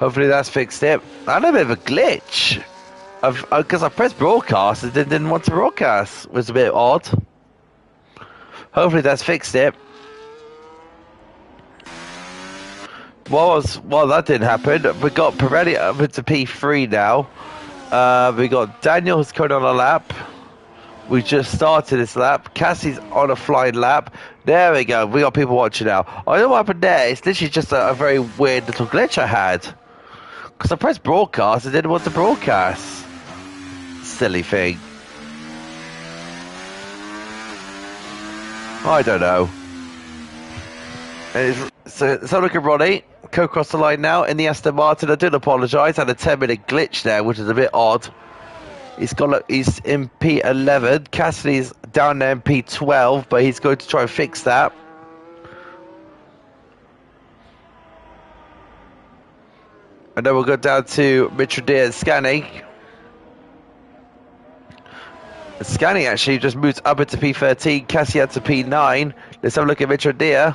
Hopefully that's fixed it. I had a bit of a glitch. Because I pressed broadcast and didn't want to broadcast. It was a bit odd. Hopefully that's fixed it. Well, that didn't happen. We got Pirelli up into P3 now. We got Daniel who's coming on a lap. We just started this lap. Cassie's on a flying lap. There we go. We got people watching now. I don't know what happened there. It's literally just a very weird little glitch I had. Because I pressed broadcast and didn't want to broadcast. Silly thing. I don't know. So look at Ronnie. Go across the line now in the Aston Martin. I do apologise. I had a 10-minute glitch there, which is a bit odd. He's in P11. Cassidy's down there in P12, but he's going to try and fix that. And then we'll go down to Mitradia and Scanny. Scanny actually just moves up into P13. Cassie had to P9. Let's have a look at Mitradia.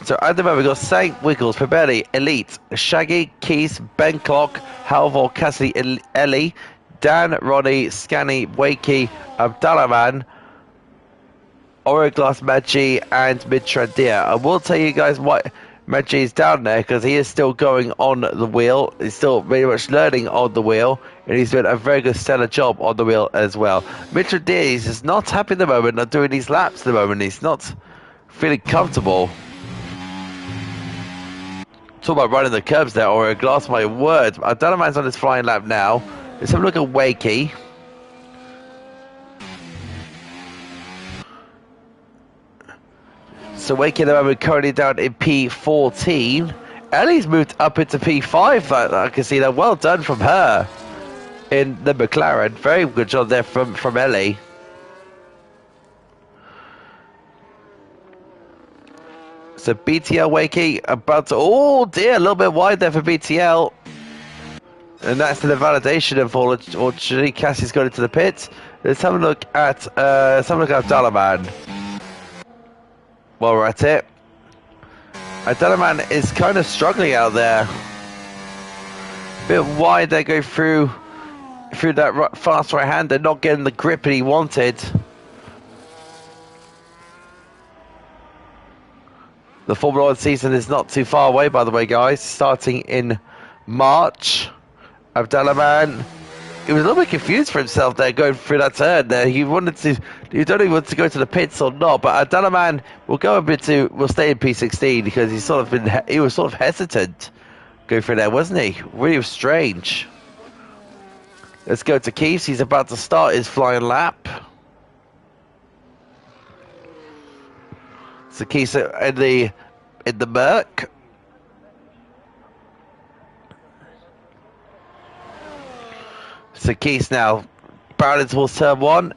So at the moment we've got Saint, Wiggles, Pabelli, Elite, Shaggy, Keys, Ben Clock, Halvor, Cassidy, Ellie, Dan, Ronnie, Scanny, Wakey, Abdallah, Origlass, Maggi, and Mitradia. I will tell you guys why Maggi is down there, because he is still going on the wheel. He's still very much learning on the wheel, and he's doing a very good stellar job on the wheel as well. Mitradia is just not happy at the moment, not doing these laps at the moment. He's not feeling comfortable. Talk about running the curbs there, or a glass, my word. Abdallah on his flying lap now. Let's have a look at Wakey. So Wakey at the moment currently down in P14. Ellie's moved up into P5. I can see that. Well done from her in the McLaren. Very good job there from Ellie. So BTL Wakey about to... Oh dear, a little bit wide there for BTL. And that's the validation of all. Unfortunately, Cassie's going into the pits. Let's have a look at Abdallah. While we're at it. Abdallah is kind of struggling out there. A bit wide there, go through that fast right hand. They're not getting the grip that he wanted. The Formula 1 season is not too far away, by the way, guys. Starting in March. Abdallah, he was a little bit confused for himself there, going through that turn there. He don't even want to go to the pits or not, but Abdallah will stay in P16 because he was sort of hesitant going through there, wasn't he? Really strange. Let's go to Keith. He's about to start his flying lap. So Keith's in the Merc. So Keith now barreling towards turn 1.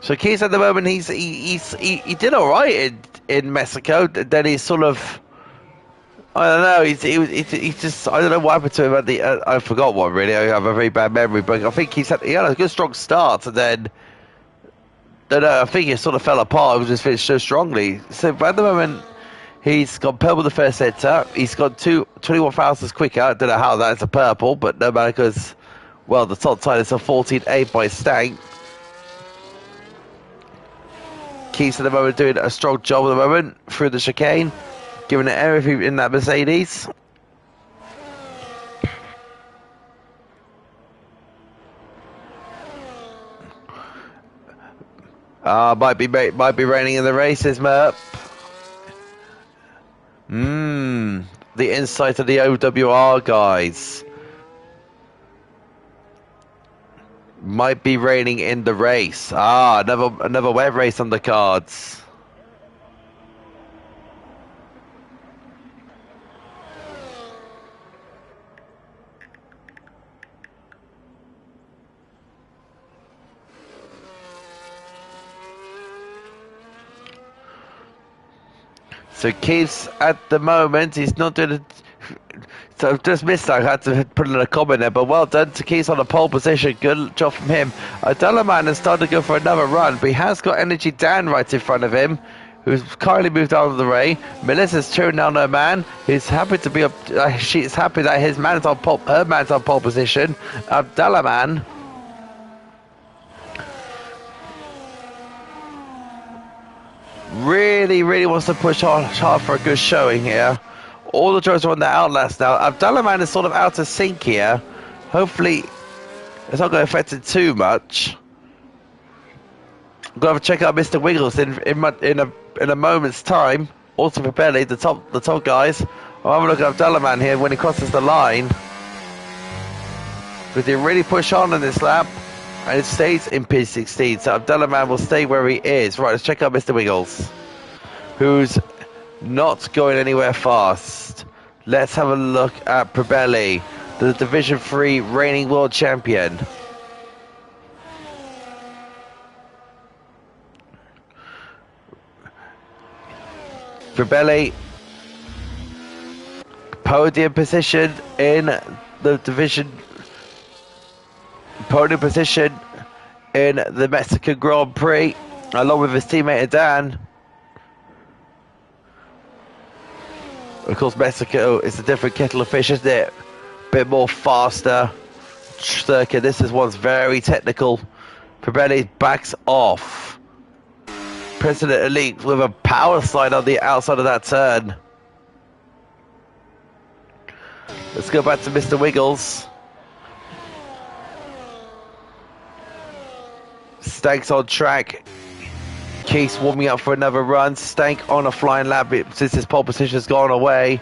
So Keith at the moment he did all right in Mexico. Then he's sort of, I don't know. He's just, I don't know what happened to him at the. I forgot what really. I have a very bad memory, but I think he had a good strong start, and then I think he sort of fell apart. It was just finished so strongly. So at the moment, he's got purple the first sector. He's got 21 thousandths quicker. I don't know how that's a purple, but no matter, because, well, the top time is a 14.8 by Stank. Keith's at the moment doing a strong job at the moment through the chicane, giving it everything in that Mercedes. Might be raining in the races, Merp. The insight of the OWR guys. Might be raining in the race. Another wet race on the cards. So Keith's at the moment, he's not doing it. I've just missed that. I had to put in a comment there, but well done to Keys on the pole position. Good job from him. Delaman has started to go for another run, but he has got Energy Dan right in front of him, who's kindly moved out of the way. Melissa's cheering down her man. He's happy to be up. She's happy that his man's on pole. Her man's on pole position. Delaman. Really wants to push hard for a good showing here. All the drivers are on their outlast now. Abdullah is sort of out of sync here. Hopefully, it's not going to affect it too much. I'm going to have to check out Mr. Wiggles in a moment's time. Also for Belly, the top guys. I'll have a look at Abdullah here when he crosses the line. Because he really push on in this lap. And it stays in P16, so Abdullah will stay where he is. Right, let's check out Mr. Wiggles, who's not going anywhere fast. Let's have a look at Probelli, the Division 3 reigning world champion. Probelli, podium position in the division. Podium position in the Mexican Grand Prix, along with his teammate Dan. Of course, Mexico is a different kettle of fish, isn't it? Bit more faster circuit. This is one's very technical. Probelli backs off. President Elite with a power slide on the outside of that turn. Let's go back to Mr. Wiggles. Stank's on track. Keith's warming up for another run. Stank on a flying lap since his pole position has gone away.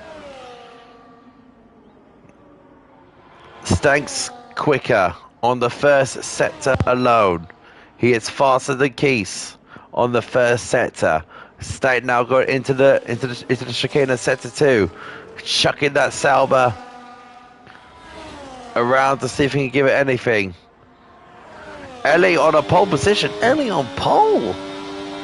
Stank's quicker on the first sector alone. He is faster than Keith on the first sector. Stank now going into the chicane of sector 2, chucking that Sauber around to see if he can give it anything. Ellie on a pole position. Ellie on pole.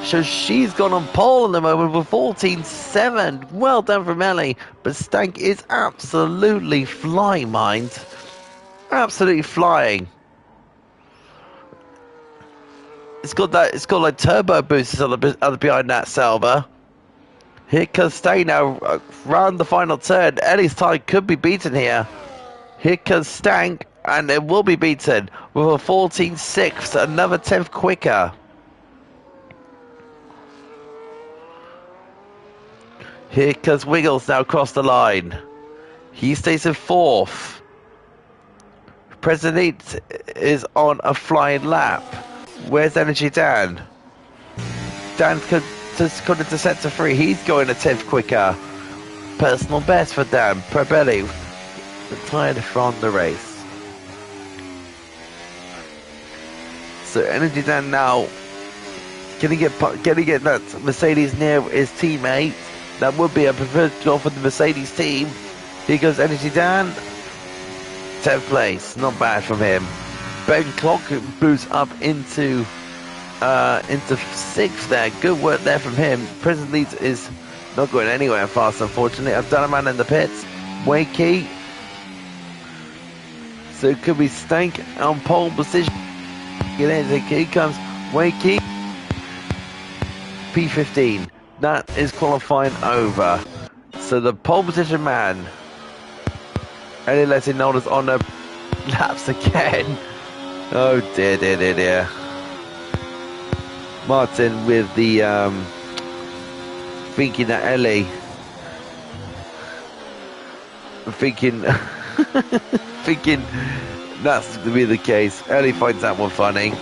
So she's gone on pole in the moment with 14.7. Well done from Ellie. But Stank is absolutely flying, mind. Absolutely flying. It's got like turbo boosters on the behind that Sauber. Here comes Stank now round the final turn. Ellie's time could be beaten here. Here comes Stank. And it will be beaten with a 14.6, another 10th quicker. Here comes Wiggles now across the line. He stays in 4th. President is on a flying lap. Where's Energy Dan? Dan's got into sector 3. He's going a 10th quicker. Personal best for Dan. Probelli retired from the race. So Energy Dan now gonna get that Mercedes near his teammate. That would be a preferred goal for the Mercedes team. Here goes Energy Dan, 10th place, not bad from him. Ben Clock boosts up into 6th there. Good work there from him. President Leeds is not going anywhere fast, unfortunately. I've done a man in the pits. Wakey. So it could be Stank on pole position. Here comes Wakey. P15. That is qualifying over. So the pole position man, Ellie letting Nolders on the laps again. Oh dear. Martin with the thinking that Ellie thinking that's to be the case. Ellie finds that one funny.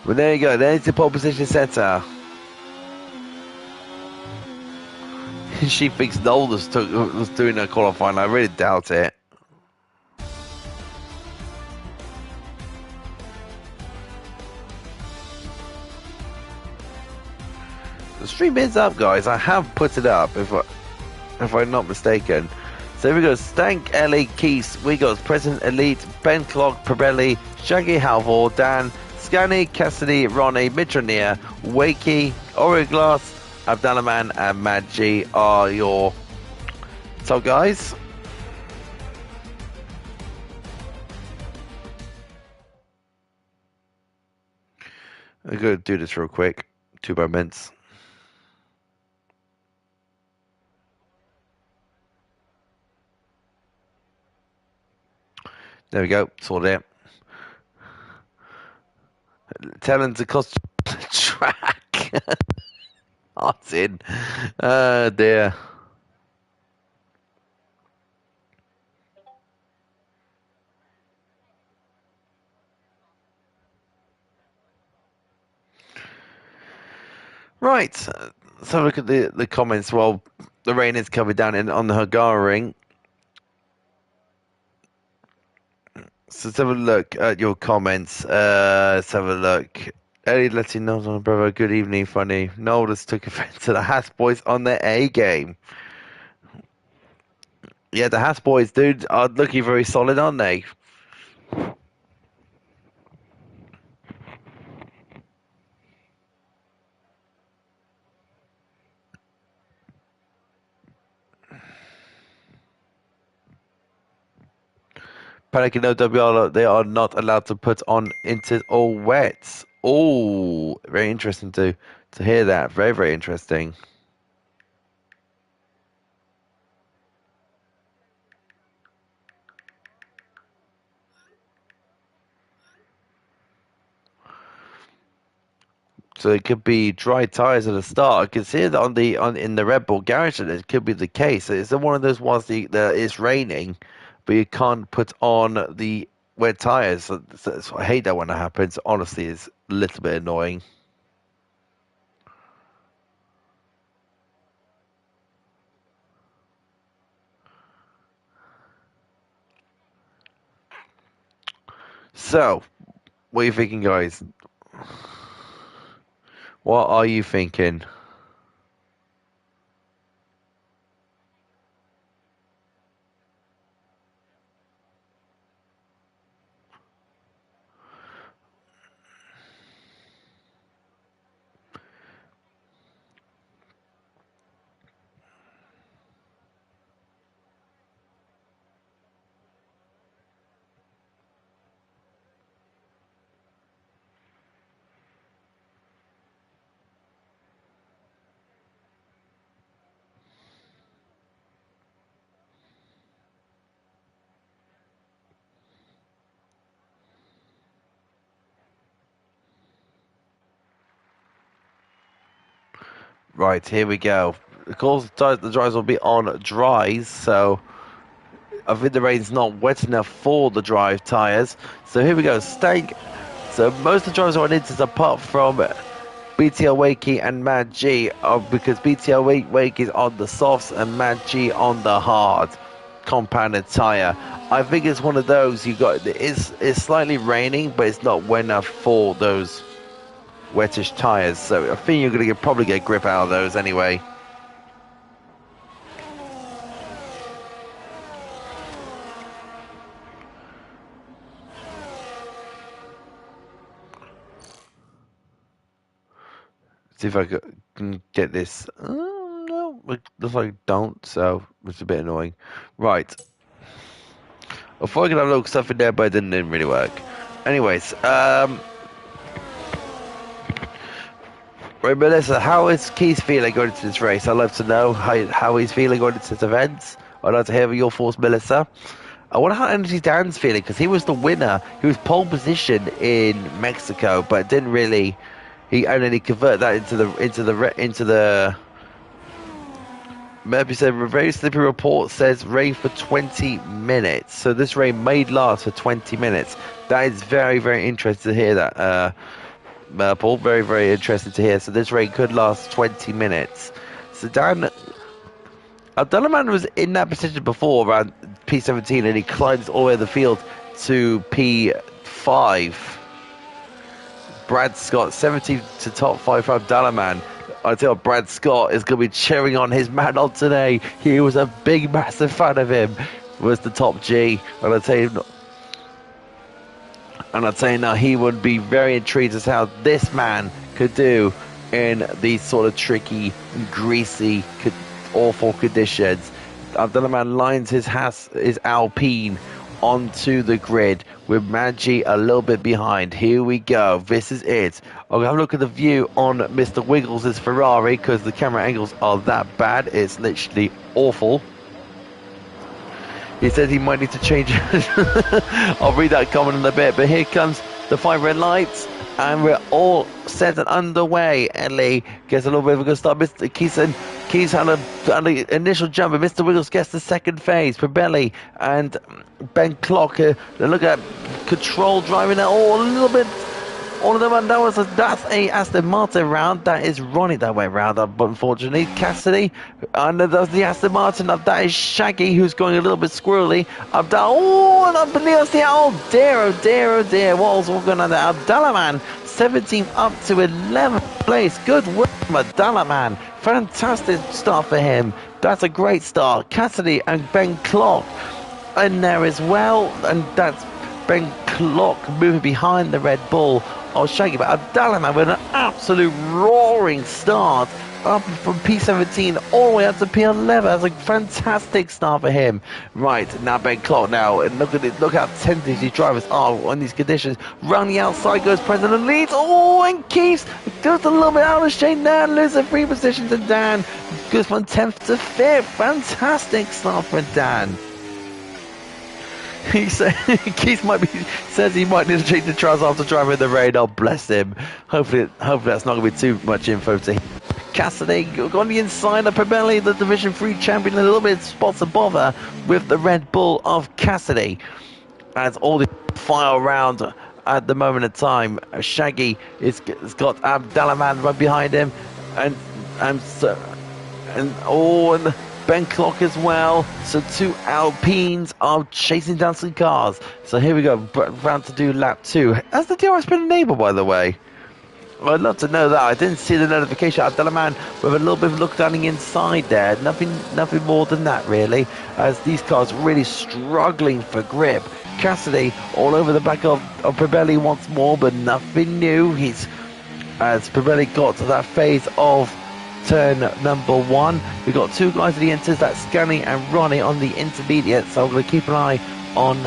But there you go, there's the pole position setter. She thinks Nolders was doing her qualifying. I really doubt it. The stream is up, guys. I have put it up, if I'm not mistaken. So here we go. Stank, Ellie, Keith, Wiggles, President Elite, Ben Clock, Probelli, Shaggy Halvor, Dan, Scanny, Cassidy, Ronnie, Mitronia, Wakey, Origlass, Abdalaman and Mad G are your top guys. I'm going to do this real quick. 2 moments. There we go. Sorted it. Tell him to cost the track. Hearts in. Oh dear. Right. Let's have a look at the comments while the rain is covered down on the Hungarian. So let's have a look at your comments. Let's have a look. Ellie letting know, brother. Good evening, funny. Nolders took offense to the Haas boys on their A game. Yeah, the Haas boys, dude, are looking very solid, aren't they? Panic and OWR, they are not allowed to put on into all wets. Oh, very interesting to hear that. Very, very interesting. So it could be dry tires at the start. I can see it in the Red Bull garage that it could be the case. It's one of those ones that it's raining, but you can't put on the wet tires. So I hate that when that happens. Honestly, it's a little bit annoying. So, what are you thinking, guys? What are you thinking? Right, here we go. Of course, the dries will be on dries, so I think the rain's not wet enough for the dry tyres. So here we go, Stank. So most of the drivers are on inters apart from BTL Wakey and Mad G, because BTL Wakey is on the softs and Mad G on the hard compounded tyre. I think it's one of those it's slightly raining, but it's not wet enough for those wettish tyres. So I think you're going to probably get grip out of those anyway. See if I can get this. No, it looks like I don't, so it's a bit annoying. Right. I thought I could have a little stuff in there, but it didn't really work. Anyways, right, Melissa, how is Keith feeling going into this race? I'd love to know how he's feeling going into this event. I'd like to hear your thoughts, Melissa. I wonder how Energy Dan's feeling, because he was the winner. He was pole position in Mexico, but didn't really. And then he converted that into the. Murphy said, very slippery report says rain for 20 minutes. So this rain may last for 20 minutes. That is very, very interesting to hear that, Paul. Very, very interesting to hear. So this rain could last 20 minutes. So Dan, Abdullahman was in that position before around P17 and he climbs all the way the field to P5. Brad Scott, 17 to top 5 for Abdullahman. I tell you, Brad Scott is going to be cheering on his man on today. He was a big, massive fan of him. Was the top G, and I tell you now, he would be very intrigued as to how this man could do in these sort of tricky, greasy, awful conditions. Abdulrahman lines his Alpine onto the grid with Maggi a little bit behind. Here we go. This is it. I'll have a look at the view on Mr. Wiggles' Ferrari because the camera angles are that bad. It's literally awful. He says he might need to change it. I'll read that comment in a bit. But here comes the 5 red lights. And we're all set and underway. Ellie gets a little bit of a good start. Mr. Keys had an initial jump, but Mr. Wiggles gets the second phase. Probelli and Ben Clock. Look at control driving there. Oh, a little bit. All of them, and that's a Aston Martin round. That is Ronnie that way round, but unfortunately, Cassidy, and that's the Aston Martin. That is Shaggy, who's going a little bit squirrely. And up near the oh dear, what was going on there? Abdulrahman, 17th up to 11th place. Good work, Abdulrahman. Fantastic start for him. That's a great start. Cassidy and Ben Clock in there as well, and that's Ben Clock moving behind the Red Bull. Oh, Shaggy, but Abdulrahman with an absolute roaring start up from P17 all the way up to P11. That's a fantastic start for him. Right, now Ben Clock now, and look at it, look how tentative these drivers are on these conditions. Round the outside goes President leads. Oh, and keeps just a little bit out of shape there, losing 3 positions, and Dan goes from 10th to 5th. Fantastic start for Dan. He says he might need to change the trials after driving the rain. Oh, bless him. Hopefully that's not going to be too much info to him. Cassidy on the inside of Probelli, the Division 3 champion, a little bit spots a bother with the Red Bull of Cassidy. As all the fire around at the moment of time, Shaggy has got Abdulrahman right behind him, and Ben Clock as well. So 2 Alpines are chasing down some cars. So here we go, round to do lap 2. Has the DRS been enabled, by the way? Well, I'd love to know that. I didn't see the notification. Abdulrahman with a little bit of look down the inside there. Nothing more than that, really. As these cars really struggling for grip. Cassidy all over the back of Probelli once more, but nothing new. As Probelli got to that phase of turn number 1. We've got 2 guys at the inters, that's Scanny and Ronnie on the intermediate, so I'm going to keep an eye on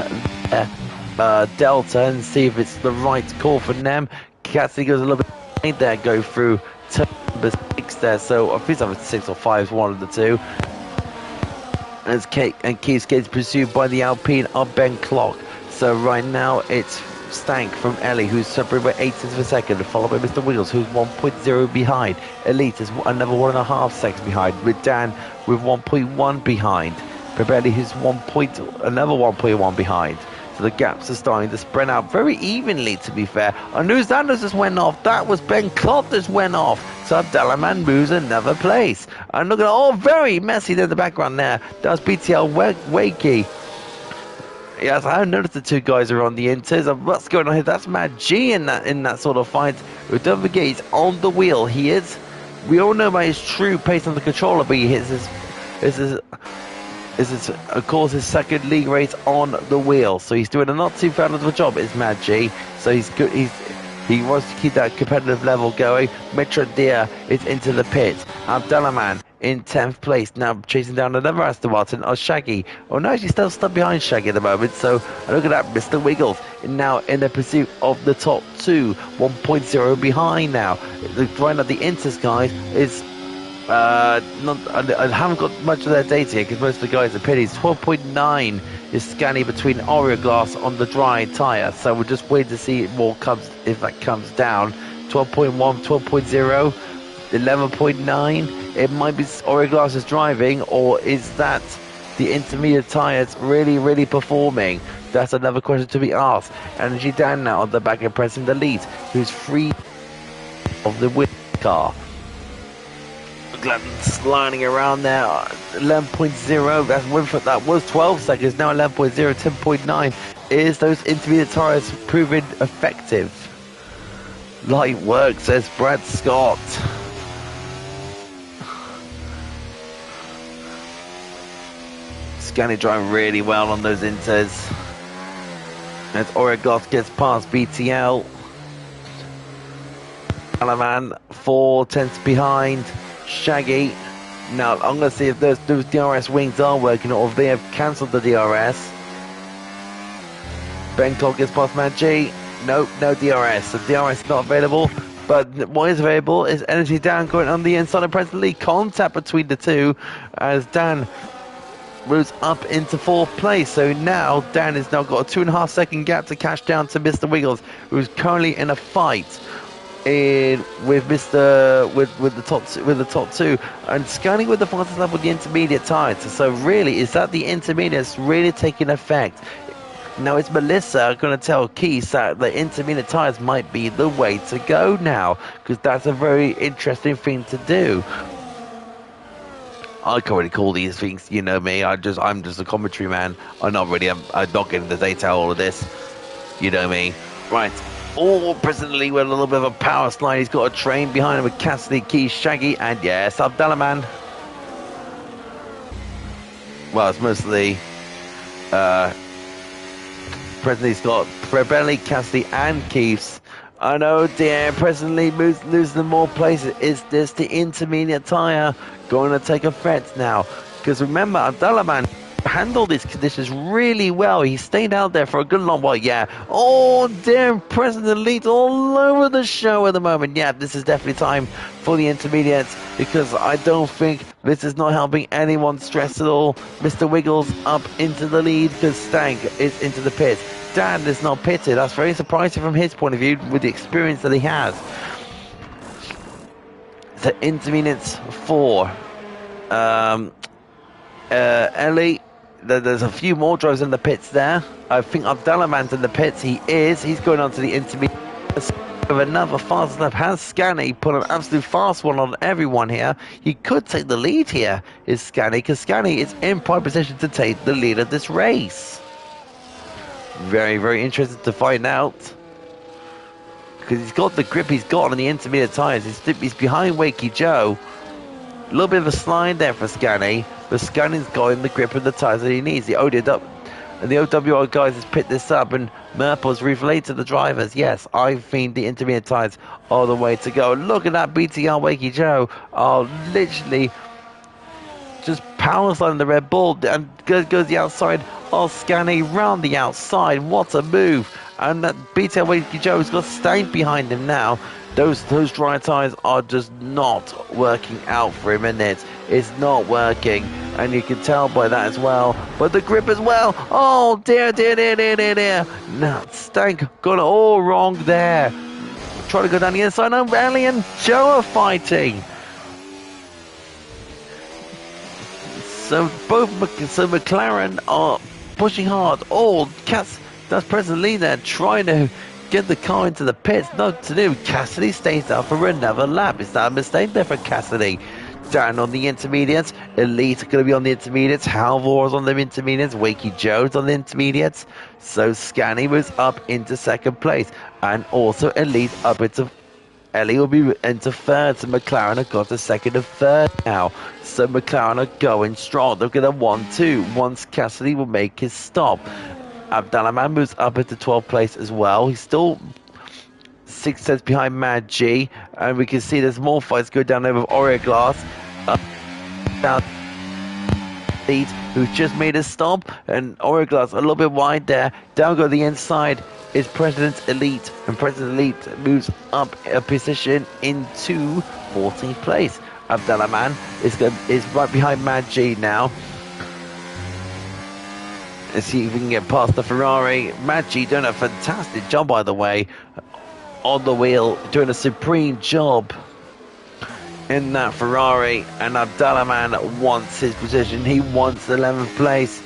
Delta and see if it's the right call for them. Cassidy goes a little bit behind there, go through turn number 6 there, so I think it's 6 or 5 is one of the 2. As Keith gets pursued by the Alpine of Ben Clock. So right now it's Stank from Ellie, who's separated by 8 seconds per second, followed by Mr. Wiggles, who's 1.0 behind. Elite is another 1.5 seconds behind, with Dan with 1.1 behind. Probelli, who's another 1.1 behind. So the gaps are starting to spread out very evenly, to be fair. And who's that just went off? That was Ben Clock just went off. So Abdulrahman moves another place. And look at very messy there in the background there. That's BTL Wakey. Yes, I noticed the 2 guys are on the inters. What's going on here? That's Mad G in that sort of fight. But don't forget, he's on the wheel. He is. We all know about his true pace on the controller, but he hits of course, his second league race on the wheel. So he's doing a not too bad of a job. It's Mad G. So he's good. He wants to keep that competitive level going. Metro Dia is into the pit. Abdulrahman in 10th place, now chasing down another Aston Martin. Shaggy. Oh no, she's still stuck behind Shaggy at the moment. So look at that, Mr. Wiggles now in the pursuit of the top 2, 1.0 behind now. Right at the Inters guys is I haven't got much of their data here because most of the guys are pitties. 12.9 is scanning between Oreo glass on the dry tyre. So we'll just wait to see if that comes down. 12.1, 12.0, 11.9. It might be Oreo glass is driving, or is that the intermediate tyres really performing? That's another question to be asked. Energy Dan now on the back and pressing the lead, who's free of the win car. Sliding around there, 11.0. That's Winford. That was 12 seconds. Now 11.0, 10.9. Is those intermediate tyres proving effective? Light work, says Brad Scott. Scanny driving really well on those inters. As Oregoth gets past BTL. Alaman 4 tenths behind Shaggy. Now I'm going to see if those DRS wings are working or if they have cancelled the DRS. Bangkok gets past Man G. Nope, no DRS. The DRS is not available. But what is available is Energy Dan going on the inside of presently. Contact between the two as Dan moves up into 4th place. So now Dan has now got a 2.5 second gap to catch down to Mr. Wiggles, who's currently in a fight with the top two, and scanning with the fastest lap with the intermediate tyres. So really, is that the intermediates really taking effect? Now it's Melissa going to tell Keith that the intermediate tyres might be the way to go now, because that's a very interesting thing to do. I can't really call these things, you know me. I'm just a commentary man. I'm not getting the data all of this. You know me. Right. Presently with a little bit of a power slide. He's got a train behind him with Cassidy, Keith, Shaggy, and yes, Abdallah Man. Well, it's mostly presently he's got Bentley, Cassidy, and Keith's. I know, dear. Presently losing more places. Is this the intermediate tyre going to take effect now? Because remember, Abdallah Man handled these conditions really well. He stayed out there for a good long while. Yeah. Oh, dear. President Elite all over the show at the moment. Yeah, this is definitely time for the intermediates, because I don't think this is not helping anyone stress at all. Mr. Wiggles up into the lead because Stank is into the pit. Dan is not pitted. That's very surprising from his point of view with the experience that he has. So intermediates 4. Ellie. There's a few more drivers in the pits there. I think Abdallah Man's in the pits. He's going on to the intermediate with another fast lap. Has Scanny put an absolute fast one on everyone here? He could take the lead here, is Scanny, because Scanny is in prime position to take the lead of this race. Very, very interested to find out, because he's got the grip he's got on the intermediate tyres. He's behind Wakey Joe. A little bit of a slide there for Scanny, but Scanny's got him the grip of the tyres that he needs. The OWR guys has picked this up, and Merple's relayed to the drivers. Yes, I think the intermediate tyres are the way to go. Look at that BTR Wakey Joe. Oh, literally just power sliding the Red Bull, and goes the outside. Oh, Scanny round the outside. What a move. And that BTR Wakey Joe's got Stank behind him now. Those dry tyres are just not working out for him, and it's not working, and you can tell by that as well. But the grip as well. Oh dear. Now Stank got it all wrong there. Trying to go down the inside. Now Ellie and Joe are fighting. So McLaren are pushing hard. Oh, that's President there trying to get the car into the pits. Not to do. Cassidy stays out for another lap. Is that a mistake there for Cassidy? Down on the intermediates. Elite are going to be on the intermediates. Halvor's on the intermediates. Wakey Joe's on the intermediates. So Scanny was up into 2nd place. And also Elite up into... Ellie will be into 3rd. So McLaren have got to 2nd and 3rd now. So McLaren are going strong. They're going to 1-2 once Cassidy will make his stop. Abdallah Man moves up into 12th place as well. He's still 6 cents behind Mad G, and we can see there's more fights go down over Oreo Glass. Down lead, who's just made a stop, and Oreo Glass a little bit wide there. Down go the inside is President Elite, and President Elite moves up a position into 14th place. Abdallah Man is right behind Mad G now. Let's see if we can get past the Ferrari. Maggi doing a fantastic job, by the way, on the wheel, doing a supreme job in that Ferrari. And Abdallah Man wants his position. He wants 11th place.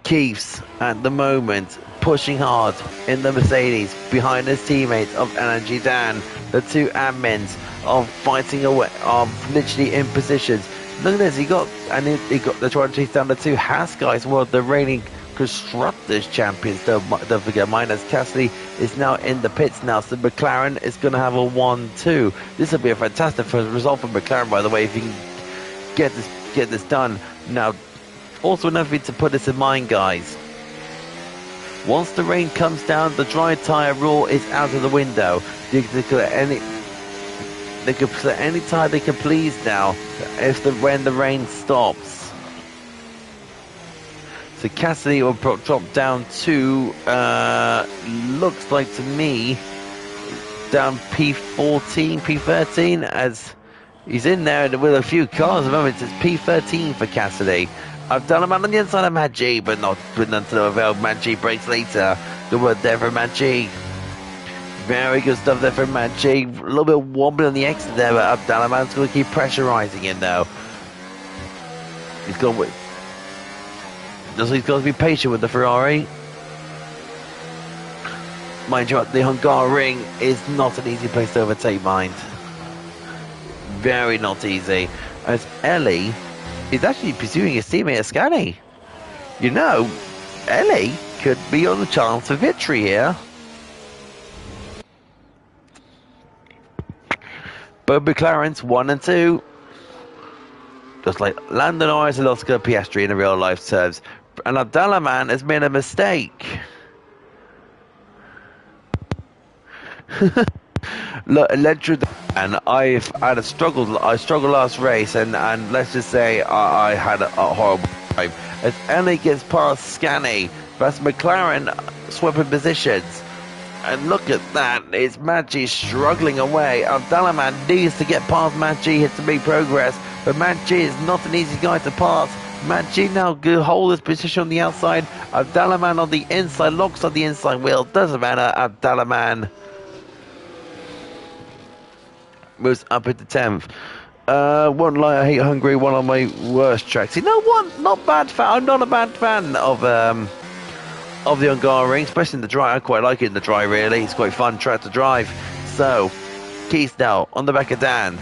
Keith's at the moment pushing hard in the Mercedes behind his teammates of Energy Dan. The two admins are fighting away, are literally in positions. Look at this, he got they're trying to chase down the two Haas guys. Well, the reigning Constructors champions, don't forget, minus Cassidy is now in the pits now, so McLaren is going to have a 1-2. This will be a fantastic result for McLaren, by the way, if you can get this done. Now, also another thing to put this in mind, guys. Once the rain comes down, the dry tyre rule is out of the window. They could play any time they can please now, when the rain stops. So Cassidy will drop down to, looks like to me, down P14, P13, as he's in there with a few cars at the moment. It's P13 for Cassidy. I've done him on the inside of Matt G, but not none to no avail. Matt G breaks later. Good work there for Matt G. Very good stuff there for Matt G. A little bit wobbly on the exit there, but Abdallah going to keep pressurizing it now. He's got to be patient with the Ferrari. Mind you, the Hungarian is not an easy place to overtake, mind. Very not easy. As Ellie is actually pursuing his teammate Ascani. You know, Ellie could be on the chance for victory here. Both McLarens 1 and 2. Just like Lando Norris and Oscar Piastri in the real life terms. And Abdallah man has made a mistake. Look, and I struggled last race, and let's just say I had a horrible time. As Ellie gets past Scani, that's McLaren swapping positions. And look at that, it's Maggi struggling away. Abdallah man needs to get past Maggi here to make progress, but Maggi is not an easy guy to pass. Maggi now hold his position on the outside. Abdallah man on the inside, locks on the inside wheel. Doesn't matter, Abdallah man moves up into 10th. One lie, I hate Hungary, one of my worst tracks. You know what? Not bad fan. I'm not a bad fan of the Hungarian, especially in the dry. I quite like it in the dry, really. It's quite fun track to drive. So, Keith now on the back of Dan.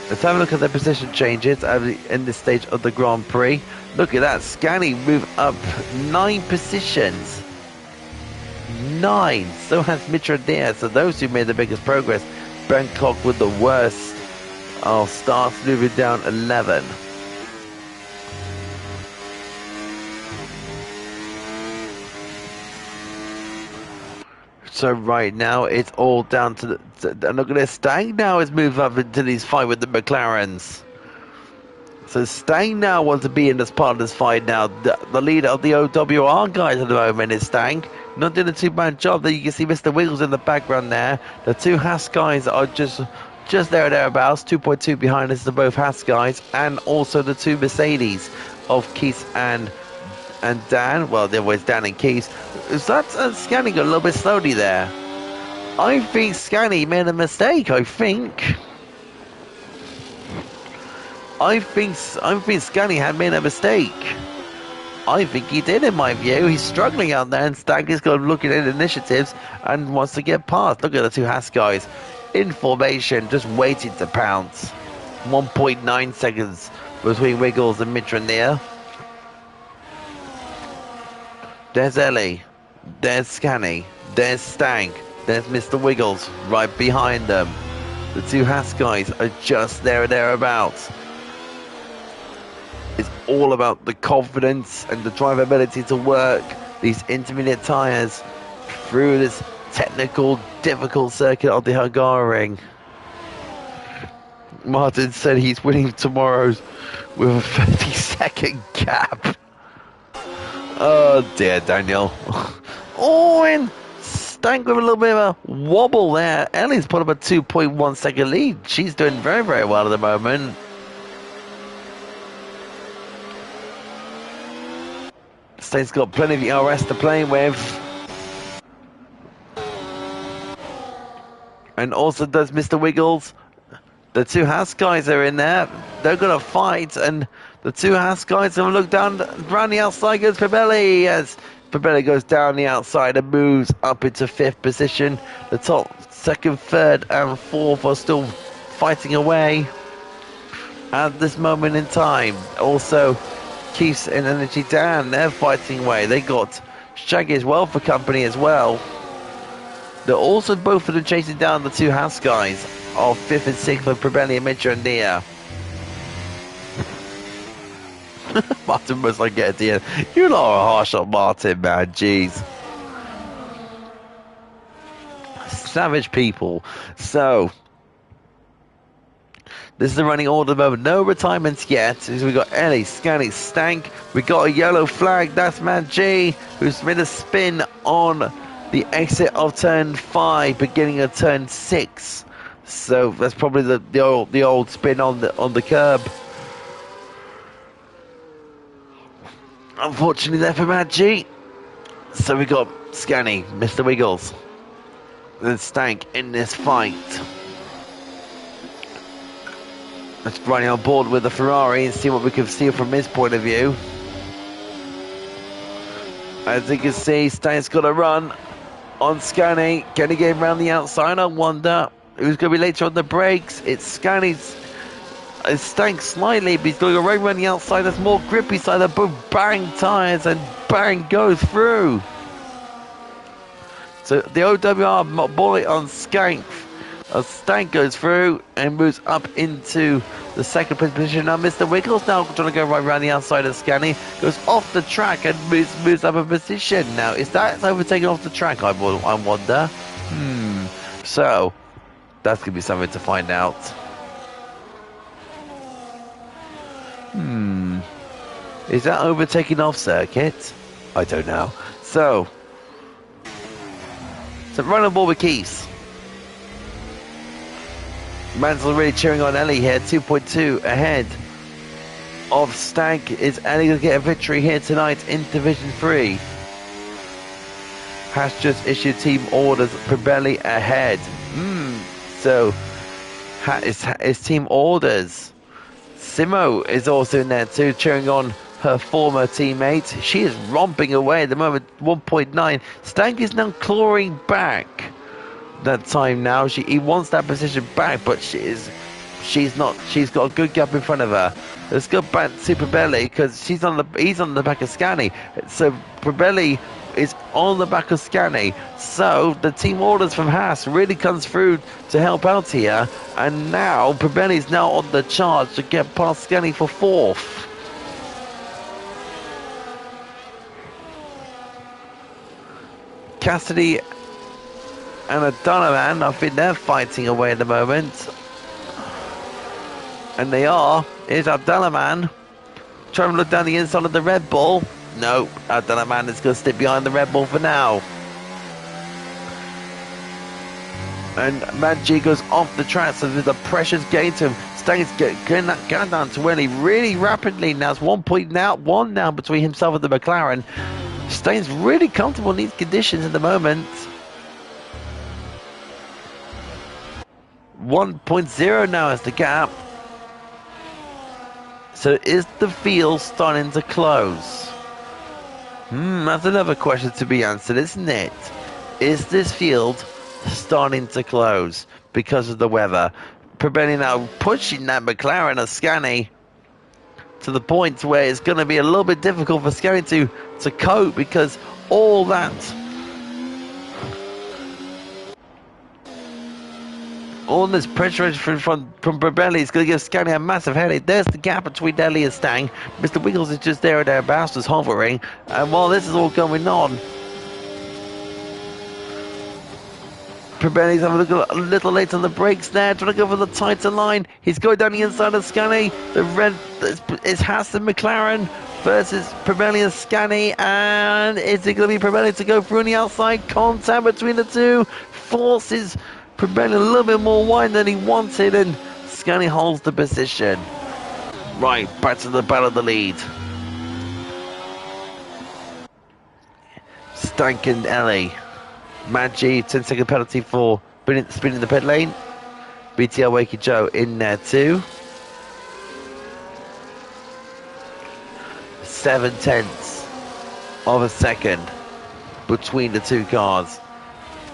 Let's have a look at their position changes in this stage of the Grand Prix. Look at that. Scani move up 9 positions. 9. So has Mitra Diaz. So those who made the biggest progress. Bangkok with the worst. Starts moving down 11. So right now it's all down to and look at this. Stang now has moved up into this fight with the McLarens. So Stang now wants to be in this part of this fight now. The leader of the OWR guys at the moment is Stang. Not doing a too-bad job. There you can see Mr. Wiggles in the background there. The two Haas guys are just there or thereabouts. 2.2 behind us, the both Haas guys, and also the two Mercedes of Keith and Dan. Well, there was Dan and Keith. Is that Scani got a little bit slowly there? I think Scani made a mistake. I think Scani had made a mistake. I think he did, in my view. He's struggling out there, and Stag is going to look at initiatives and wants to get past. Look at the two Haas guys in formation, just waiting to pounce. 1.9 seconds between Wiggles and Mitranier. There's Ellie. There's Scani. There's Stang. There's Mr. Wiggles right behind them. The two Haas guys are just there or thereabouts. It's all about the confidence and the drivability to work these intermediate tyres through this technical, difficult circuit of the Hungarian. Martin said he's winning tomorrow's with a 30-second gap. Oh dear, Daniel. Oh, and Stank with a little bit of a wobble there. Ellie's put up a 2.1 second lead. She's doing very, very well at the moment. State's got plenty of ERS to play with. And also does Mr. Wiggles. The two Haas guys are in there. They're going to fight. And the two Haas guys have looked down around the outside. Goes Pabelli as Pabelli goes down the outside and moves up into 5th position. The top 2nd, 3rd and 4th are still fighting away at this moment in time. Also, Keith and Energy Dan, they're fighting away. They got Shaggy as well for company as well. They're also both of them chasing down the two Haas guys of 5th and 6th for Pabelli and Mitra and Dia. Martin must like get at the end. You're not a harsh on Martin, man. Jeez. savage people. So this is the running order at the moment. No retirements yet. We got Ellie, Scanny, Stank. We got a yellow flag. That's Matt G, who's made a spin on the exit of turn 5, beginning of turn 6. So that's probably the old spin on the curb. Unfortunately, there for Matt G. So we got Scanny, Mr. Wiggles, and Stank in this fight. Let's running on board with the Ferrari and see what we can see from his point of view. As you can see, Stank's got a run on Scanny. Can he get around the outside? I wonder who's going to be later on the brakes. It's Scanny's. It's Stank slightly, but he's going to go right around the outside. There's more grippy side. They both bang tires and bang goes through. So the OWR bullet on Stank. Stank goes through and moves up into the second position. Now Mr. Wiggles now trying to go right around the outside of Scanny, goes off the track and moves up a position. Now is that overtaken off the track? I wonder. So that's gonna be something to find out. Is that overtaking off circuit? I don't know. So run on board with Keys. Mansell really cheering on Ellie here, 2.2 ahead of Stank. Is Ellie going to get a victory here tonight in Division 3? Has just issued team orders, Probelli ahead. So, it's team orders. Simo is also in there too, cheering on her former teammate. She is romping away at the moment, 1.9. Stank is now clawing back that time now. He wants that position back, but she's not. She's got a good gap in front of her. Let's go back to Probelli because he's on the back of Scanny. So Probelli is on the back of Scanny. So the team orders from Haas really comes through to help out here. And now Probelli's now on the charge to get past Scanny for 4th. Cassidy and a Donovan, I think they're fighting away at the moment. And they are. Here's Abdalaman trying to look down the inside of the Red Bull. No, Abdalaman is going to stick behind the Red Bull for now. And Manji goes off the track, so the pressure's getting to him. Stan's getting that gun down to Willie really rapidly now. It's 1.1 now between himself and the McLaren. Stan's really comfortable in these conditions at the moment. 1.0 now is the gap. So is the field starting to close? That's another question to be answered, isn't it? Is this field starting to close because of the weather? Probelli now pushing that McLaren of Scanny to the point where it's going to be a little bit difficult for Scanny to cope, because all that all this pressure from Probelli is going to give Scanny a massive headache. There's the gap between Ellie and Stang. Mr. Wiggles is just there and thereabouts, just hovering. And while this is all going on, Probelli's having a little late on the brakes there, trying to go for the tighter line. He's going down the inside of Scanny. The red is Haas and McLaren versus Probelli and Scanny. And is it going to be Probelli to go through on the outside? Contact between the two forces Probelli a little bit more wide than he wanted, and Scanny holds the position. Right, back to the battle of the lead. Stank and Ellie. Maggi, 10-second penalty for spinning the pit lane. BTL Wakey Joe in there too. 0.7 of a second between the two cars.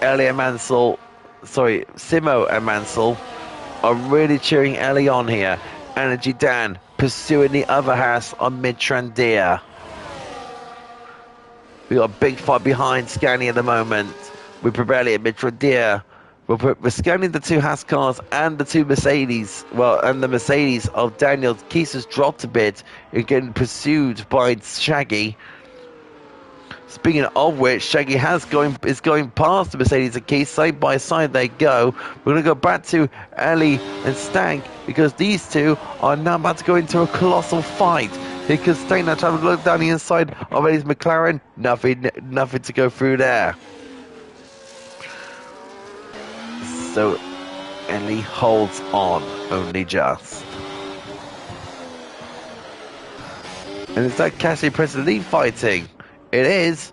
Ellie and Mansell, Simo and Mansell are really cheering Ellie on here. Energy Dan pursuing the other Haas on mid-Trandia. We got a big fight behind Scanny at the moment. With Probelli at mid-Trandia. We're scanning the two Haas cars and the two Mercedes. Well, and the Mercedes of Daniel. Keys has dropped a bit. You're getting pursued by Shaggy. Speaking of which, Shaggy is going past the Mercedes and Keith. Side by side they go. We're going to go back to Ellie and Stank because these two are now about to go into a colossal fight. Because Stank now trying to look down the inside of Ellie's McLaren. Nothing to go through there. So Ellie holds on only just. And is that Cassidy Presley fighting? It is.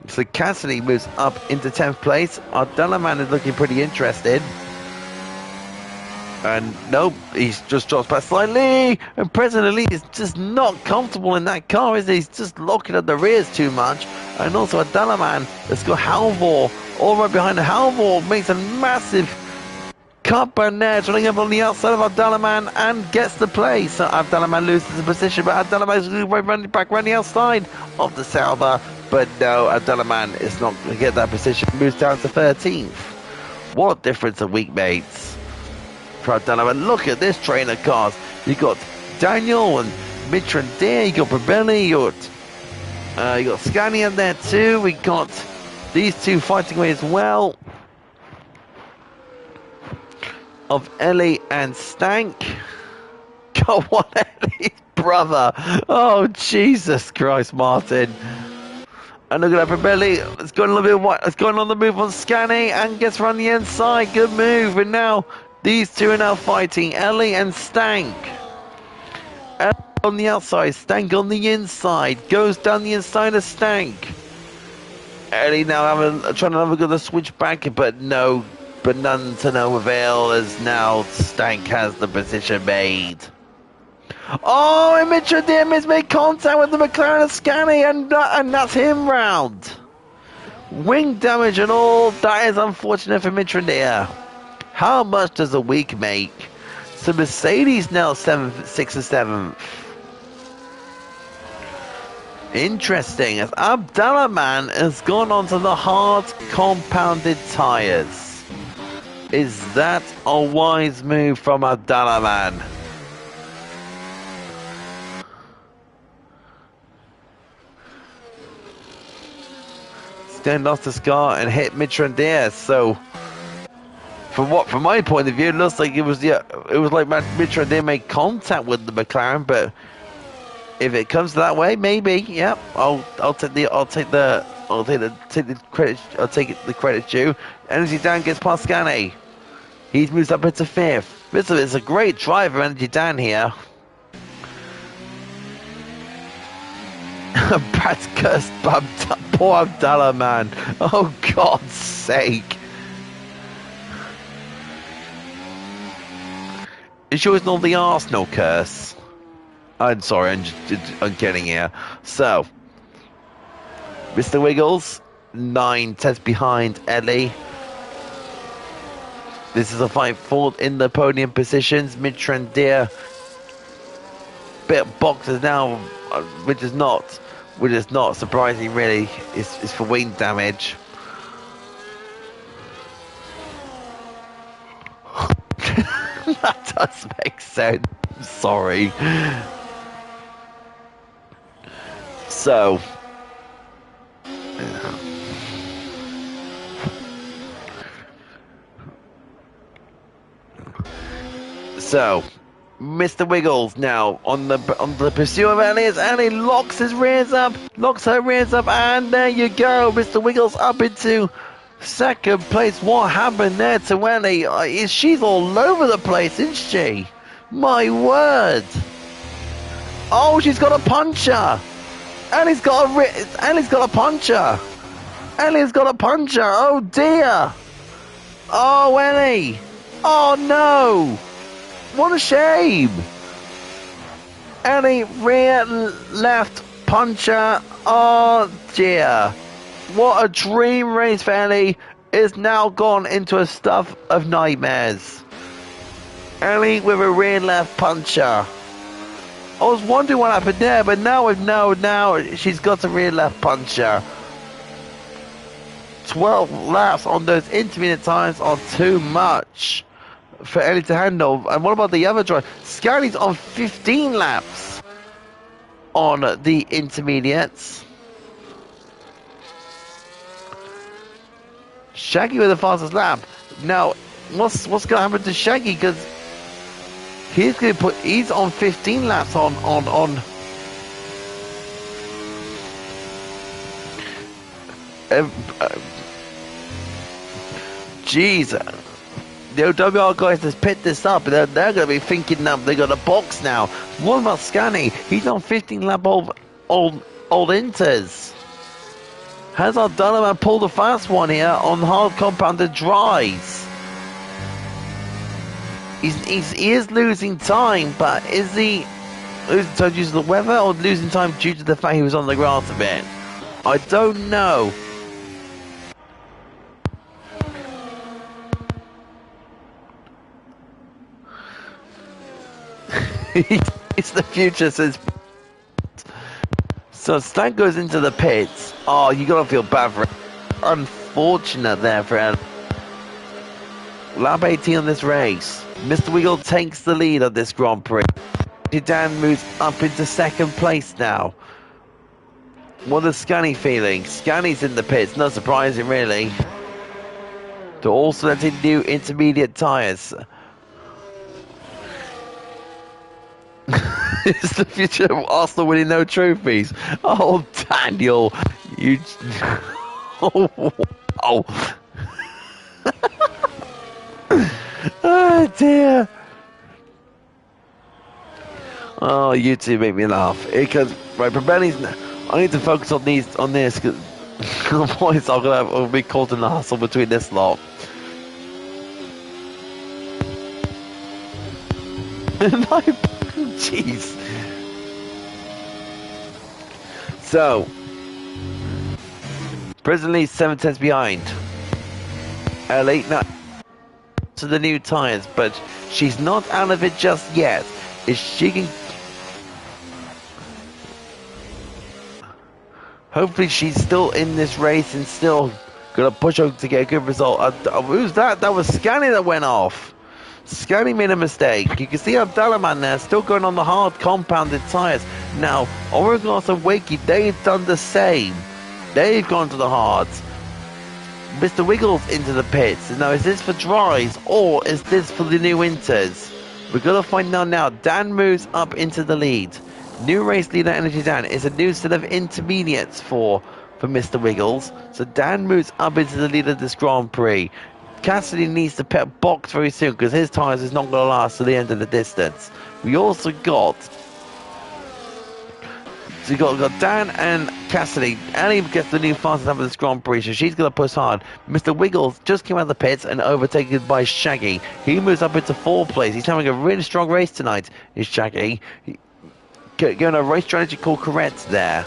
So Cassidy moves up into 10th place. Our Delaman is looking pretty interested. And nope, he's just dropped past slightly. And President Lee is just not comfortable in that car, is he? He's just locking at the rears too much. And also a Delaman that's got Halvor all right behind the Halvor makes a massive cut burn there, trying up on the outside of Abdalaman and gets the place. So Abdalaman loses the position, but Abdalaman is running back around the outside of the Sauber. But no, Abdalaman is not going to get that position, moves down to 13th. What a difference of week mates for Abdalaman. Look at this train of cars. You got Daniel and Mitra and Deer, you got Brabelli, you got Scania there too. We got these two fighting away as well. Of Ellie and Stank. Go on, Ellie's brother. Oh, Jesus Christ, Martin. And look at that, Brabelli. It's going a little bit wide. It's going on the move on Scani and gets around the inside. Good move. And now these two are now fighting. Ellie and Stank. Ellie on the outside. Stank on the inside. Goes down the inside of Stank. Ellie now trying to have a good switch back, but no. But none to no avail as now Stank has the position made. Oh, and Mitra Dim has made contact with the McLaren of Scani and that's him round. Wing damage and all, that is unfortunate for Mitra Dim. How much does a week make? So Mercedes now 6th and 7th. Interesting, as Abdalaman has gone onto the hard compounded tyres. Is that a wise move from Abdalaman? Stand off the scar and hit Mitra and Diaz. So, from my point of view, it looks like it was like Mitra and Diaz made contact with the McLaren. But if it comes that way, maybe, yep. I'll take the credit due. Energy Dan gets past Scani. He's moved up into 5th. It's a great driver, Energy Dan here. Brad's cursed, poor Abdallah, man. Oh, God's sake. It's sure it's not the Arsenal curse. I'm sorry, I'm getting here. So, Mr. Wiggles, 9 tenths behind Ellie. This is a fight for in the podium positions. Mid-Trendier bit of boxes now, which is not surprising really. Is for wing damage. That does make sense. I'm sorry. So. So, Mr. Wiggles now on the pursuit of Ellie as Ellie locks her rears up, and there you go. Mr. Wiggles up into 2nd place. What happened there to Ellie? She's all over the place, isn't she? My word. Oh, she's got a puncher. Ellie's got a puncher. Ellie's got a puncher. Oh dear. Oh, Ellie. Oh no. What a shame! Ellie rear left puncher. Oh dear. What a dream race for Ellie is now gone into a stuff of nightmares. Ellie with a rear left puncher. I was wondering what happened there, but now she's got a rear left puncher. 12 laps on those intermediate times are too much for Ellie to handle. And what about the other drive? Scani's on 15 laps on the intermediates. Shaggy with the fastest lap. Now, what's going to happen to Shaggy? Because he's on 15 laps on. Jeez, the OWR guys has picked this up. They're going to be thinking they got a box now. What about Scanny? He's on 15 lap old Inters. Has our Dynamo pulled a fast one here on hard compounded dries? He is losing time, but is he losing time due to the weather or losing time due to the fact he was on the grass a bit? I don't know. It's the future, says. So Stan goes into the pits. Oh, you gotta feel bad for it. Unfortunate there for him. Lap 18 on this race. Mr. Wiggle takes the lead on this Grand Prix. Dan moves up into second place now. What is Scanny feeling? Scanny's in the pits, not surprising really. They're also letting new intermediate tyres. It's the future of Arsenal winning no trophies. Oh, Daniel, you. Oh. Oh dear. Oh, you two make me laugh. Because right, Probelli's. I need to focus on this because otherwise I'll be caught in the hustle between this lot. Jeez. So, presently 7 tenths behind. Late night to the new tyres, but she's not out of it just yet. Is she can? Hopefully, she's still in this race and still gonna push her to get a good result. Who's that? That was Scanny that went off. Scanny made a mistake. You can see Abdalaman there still going on the hard compounded tyres. Now, Origos and Wakey, they've done the same. They've gone to the hards. Mr. Wiggles into the pits. Now, is this for dries or is this for the new winters? We're going to find out now. Dan moves up into the lead. New race leader Energy Dan is a new set of intermediates for Mr. Wiggles. So Dan moves up into the lead of this Grand Prix. Cassidy needs to pit box very soon because his tyres is not going to last to the end of the distance. We also got Dan and Cassidy. Annie gets the new fastest lap of this Grand Prix, so she's going to push hard. Mr. Wiggles just came out of the pits and overtaken by Shaggy. He moves up into 4th place. He's having a really strong race tonight, is Shaggy. Going a race strategy called correct there.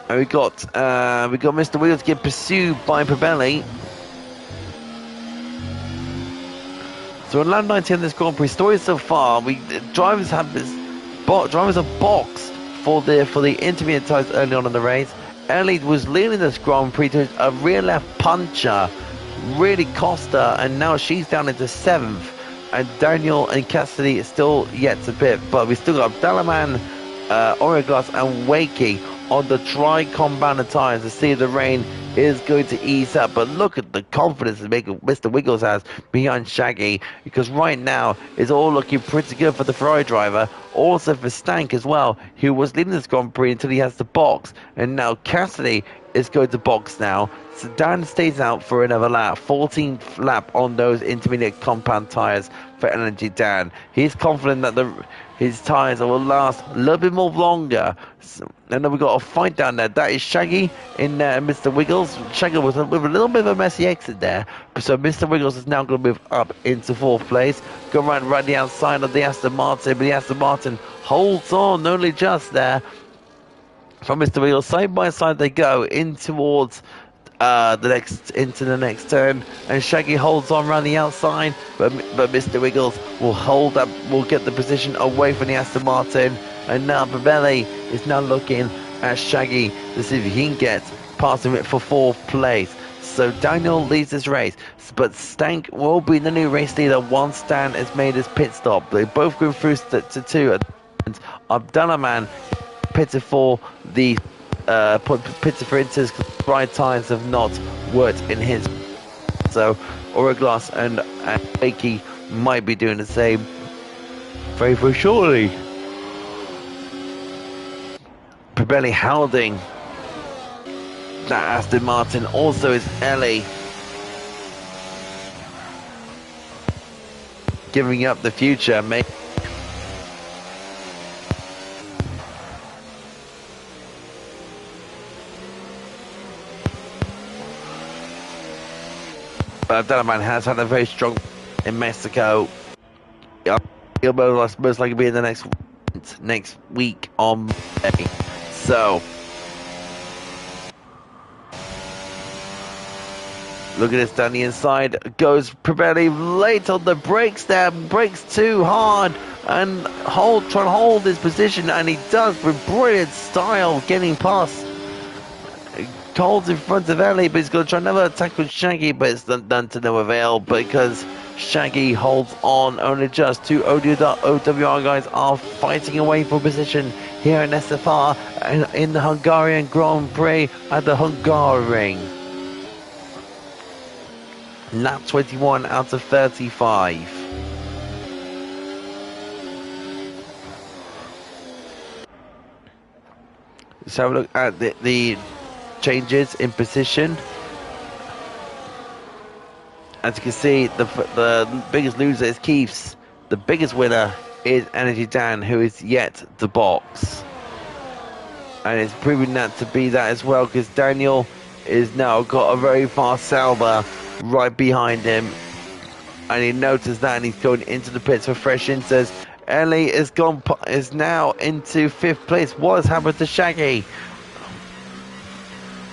And we got Mr. Wiggles get pursued by Probelli. So on lap 19 this Grand Prix story so far, drivers are boxed for the intermediate tyres early on in the race. Ellie was leading this Grand Prix to a rear left puncher, really cost her, and now she's down into 7th. And Daniel and Cassidy is still yet to pit, but we still got Dalaman, Origos and Wakey on the dry compounded tyres to see if the rain is going to ease up. But look at the confidence that Mr. Wiggles has behind Shaggy, because right now it's all looking pretty good for the Ferrari driver, also for Stank as well, who was leading this Grand Prix until he has to box, and now Cassidy is going to box now. So Dan stays out for another lap, 14th lap on those intermediate compound tyres for Energy Dan. He's confident that his tyres will last a little bit more longer. So, and then we've got a fight down there. That is Shaggy in Mr. Wiggles. Shaggy was with a little bit of a messy exit there. So Mr. Wiggles is now going to move up into 4th place. Go around right the outside of the Aston Martin, but the Aston Martin holds on only just there. From Mr. Wiggles, side by side they go in towards into the next turn, and Shaggy holds on around the outside, but Mr. Wiggles will get the position away from the Aston Martin, and now Babelli is now looking at Shaggy to see if he can get past him for 4th place. So Daniel leads this race, but Stank will be the new race leader once Stan has made his pit stop. They both go through to 2, and Abdullah Man pitted for the pitted for Inter's right tires have not worked in his. So Oraglass and Akey might be doing the same very, very shortly. Pirelli holding that Aston Martin, also is Ellie giving up the future. But Delaman has had a very strong in Mexico. He'll most likely be in the next week on Monday. So look at this down the inside. Goes Pirelli late on the brakes there. Brakes too hard and trying to hold his position, and he does with brilliant style, getting past. Holds in front of Ellie, but he's going to try another attack with Shaggy, but it's done to no avail because Shaggy holds on only just. Two OWR guys are fighting away for position here in SFR and in the Hungarian Grand Prix at the Hungaroring. Lap 21 out of 35. Let's have a look at the changes in position. As you can see, the biggest loser is Keith's. The biggest winner is Energy Dan, who is yet to box. And it's proving that to be that as well, because Daniel is now got a very fast Sauber right behind him. And he noticed that, and he's going into the pits for fresh inters. Ellie is now into 5th place. What has happened to Shaggy?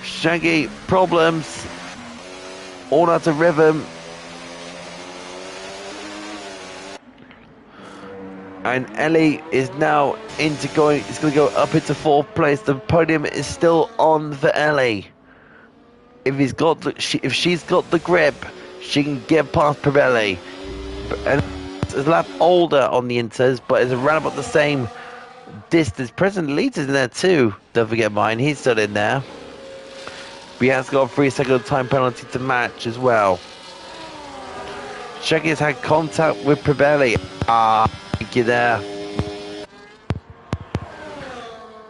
Shaggy problems, all out of rhythm, and Ellie is now it's going to go up into 4th place. The podium is still on for Ellie. If she's got the grip, she can get past Pirelli. And it's a lap older on the Inters, but it's around about the same distance. President Leeds is in there too. Don't forget mine, he's still in there. He has got a 3-second time penalty to match as well. Shaggy has had contact with Pirelli. Thank you there.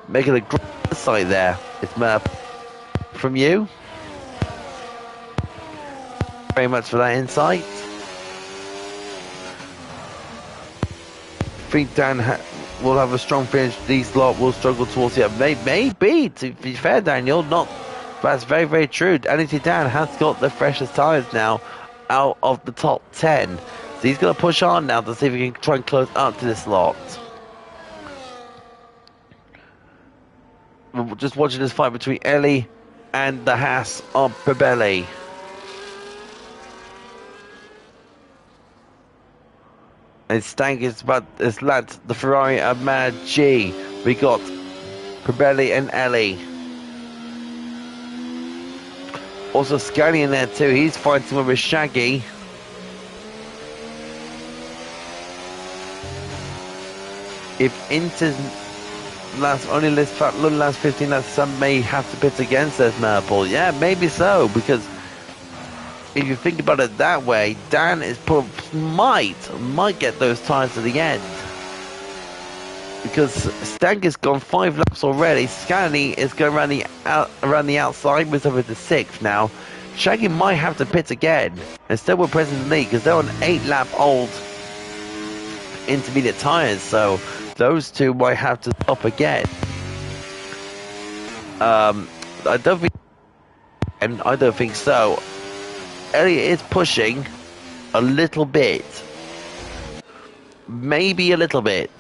Making a great sight there. It's Merp from you. Very much for that insight. I think Dan will have a strong finish. These lot will struggle towards the end. Maybe, to be fair, Daniel, not. That's very, very true. Energy Dan has got the freshest tyres now out of the top 10. So he's going to push on now to see if he can try and close up to this lot. We're just watching this fight between Ellie and the Haas of Pirelli. And Stank is lads the Ferrari of Mad G. We got Pirelli and Ellie. Also Scally in there too. He's fighting with a Shaggy. If Inter's only last 15 laps, some may have to pit against, says Merple. Yeah, maybe so, because if you think about it that way, Dan is might get those tires to the end. Because Stank has gone 5 laps already. Scally is going around the outside, with over to 6th now. Shaggy might have to pit again. And still with President Lee, because they're on 8-lap old intermediate tires, so those two might have to stop again. I don't think so. Elliot is pushing a little bit. Maybe a little bit.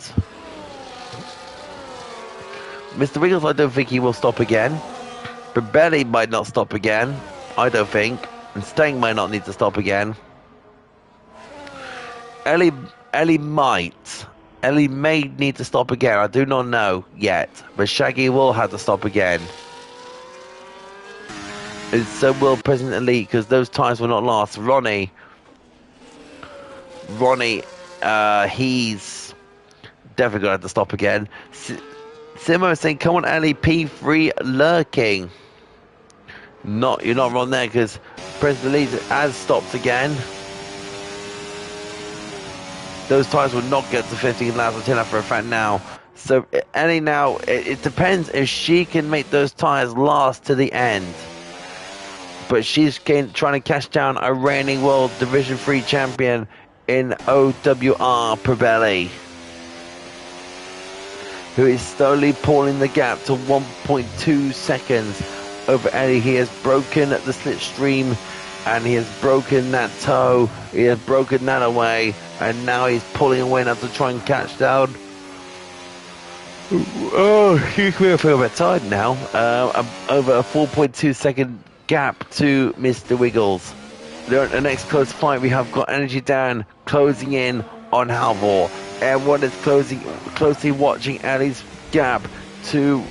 Mr. Wiggles, I don't think he will stop again. But Belly might not stop again. I don't think. And Stank might not need to stop again. Ellie might. Ellie may need to stop again. I do not know yet. But Shaggy will have to stop again. And so will President Elite, because those times will not last. Ronnie, he's definitely going to have to stop again. Simo saying, come on, Ellie, P3 lurking. You're not wrong there, because President Leeds has stopped again. Those tyres will not get to 15 laps. I'll tell you that for a fact now. So Ellie now, it depends if she can make those tyres last to the end. But she's trying to catch down a reigning World Division 3 champion in OWR Probelli, who is slowly pulling the gap to 1.2 seconds over Ellie. He has broken the slipstream, and he has broken that toe. He has broken that away, and now he's pulling away now to try and catch down. Oh, excuse me, I feel a bit tired now. Over a 4.2 second gap to Mr. Wiggles. The next close fight, we have got Energy Dan closing in on Halvor. Everyone is closely watching Ellie's gap to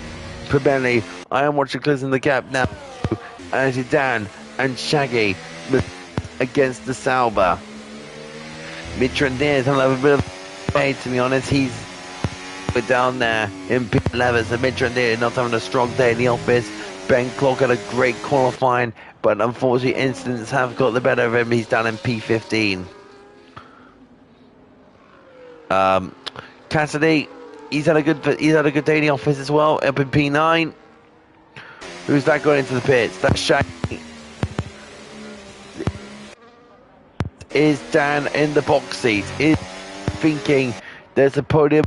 Probelli. I am watching closing the gap now. Energy Dan and Shaggy against the Sauber. Mitrandir is having a bit of pain, to be honest. He's down there in P11, so Mitrandir not having a strong day in the office. Ben Clark had a great qualifying, but unfortunately incidents have got the better of him. He's down in P15. Cassidy, he's had a good day in the office as well, up in P9. Who's that going into the pits? That's Shaggy. Is Dan in the box seat? Is thinking there's a podium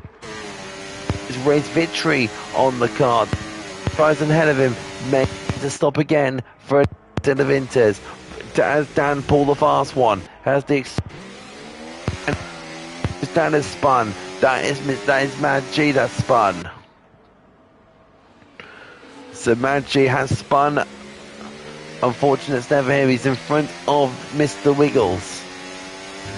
race victory on the card. Tries ahead of him, may to stop again for a set of inters. As Dan pulled the fast one, has the Dan has spun. That is Mad G that spun. So Mad G has spun. Unfortunate it's never him. He's in front of Mr. Wiggles.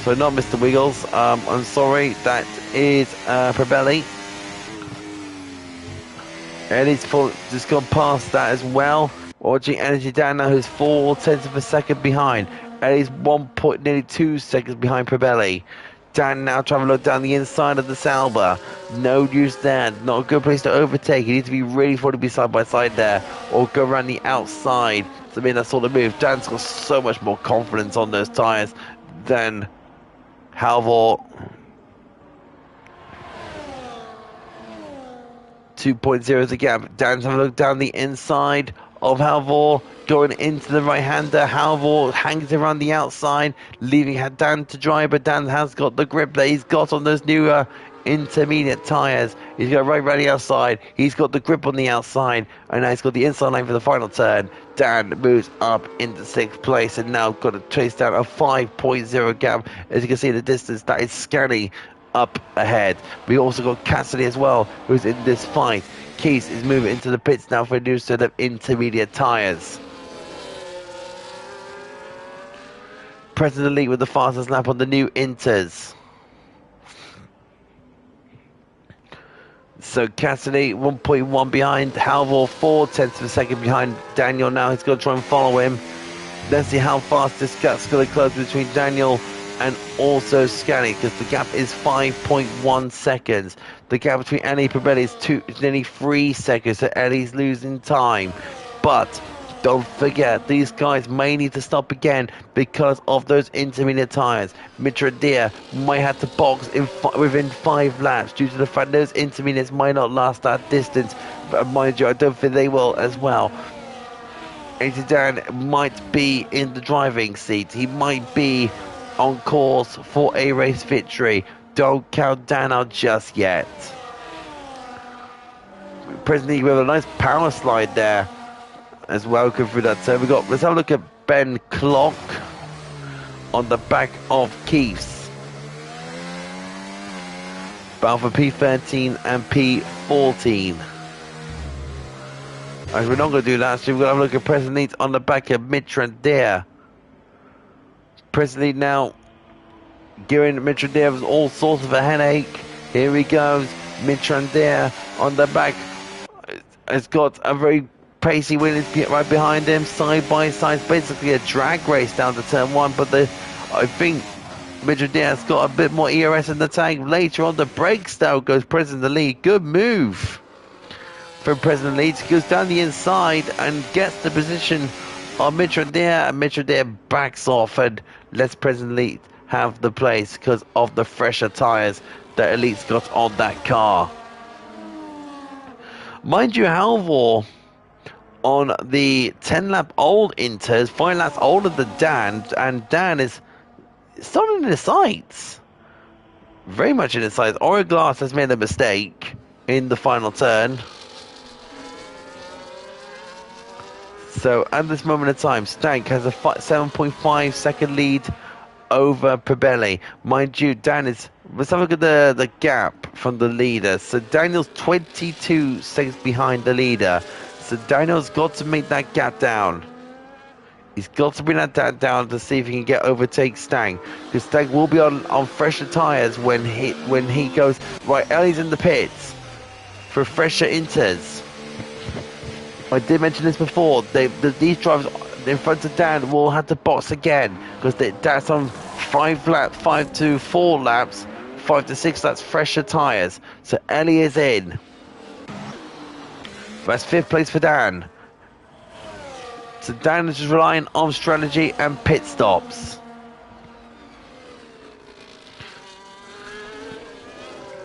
So not Mr. Wiggles. I'm sorry. That is Probelli. Eddie's just gone past that as well. Watching Energy Dan now, who's 0.4 of a second behind. Eddie's nearly 2 seconds behind Probelli. Dan now trying to look down the inside of the Sauber. No use there. Not a good place to overtake. You need to be really forward to be side by side there, or go around the outside to make that sort of move. Dan's got so much more confidence on those tyres than Halvor. 2.0 is the gap. Dan's having a look down the inside of Halvor, going into the right-hander. Halvor hangs around the outside, leaving Dan to drive, but Dan has got the grip that he's got on those newer intermediate tyres. He's got right around the outside. He's got the grip on the outside, and now he's got the inside line for the final turn. Dan moves up into 6th place, and now got to chase down a 5.0 gap. As you can see in the distance, that is scanning up ahead. We also got Cassidy as well, who's in this fight. Keith is moving into the pits now for a new set of intermediate tyres. President League with the fastest lap on the new Inters. So Cassidy 1.1 behind Halvor, 0.4 of a second behind Daniel. Now he's going to try and follow him. Let's see how fast this gap's going to close between Daniel and also Scally, because the gap is 5.1 seconds. The gap between Ellie and Probelli is nearly 3 seconds, so Ellie's losing time. But don't forget, these guys may need to stop again because of those intermediate tyres. Mitrandir might have to box within 5 laps due to the fact those intermediates might not last that distance. But mind you, I don't think they will as well. Dan might be in the driving seat. He might be on course for a race victory. Don't count Dan out just yet. Presently we have a nice power slide there as well, going through that turn. Let's have a look at Ben Clock on the back of Keith's. Bound for P13 and P14. Right, we're not going to do that, so we're going to have a look at President on the back of Mitrandir. Presently now giving Mitrandir all sorts of a headache. Here he goes. Mitrandir on the back has got a very pacey Williams right behind him, side by side. It's basically a drag race down to turn 1, but I think Mitrandir has got a bit more ERS in the tank. Later on the brakes though goes President of the lead. Good move. from President Leeds. Goes down the inside and gets the position of Mitrandere, and Mitrandere backs off and lets President Leeds have the place because of the fresher tyres that Elite's got on that car. Mind you, Halvor on the 10 lap old Inters, 5 laps older than Dan, and Dan is still in his sights. Very much in his sights. Origlass has made a mistake in the final turn. So at this moment in time, Stank has a 7.5 second lead over Prebelli. Mind you, Dan is... Let's have a look at the gap from the leader. So Daniel's 22 seconds behind the leader. So Daniel's got to make that gap down. He's got to bring that gap down to see if he can overtake Stang. Because Stang will be on fresher tyres when he goes... Right, Ellie's in the pits for fresher Inters. I did mention this before. These drivers in front of Dan will have to box again because that's on 5 to 4 laps, 5 to 6 laps fresher tyres. So Ellie is in. That's 5th place for Dan. So Dan is just relying on strategy and pit stops.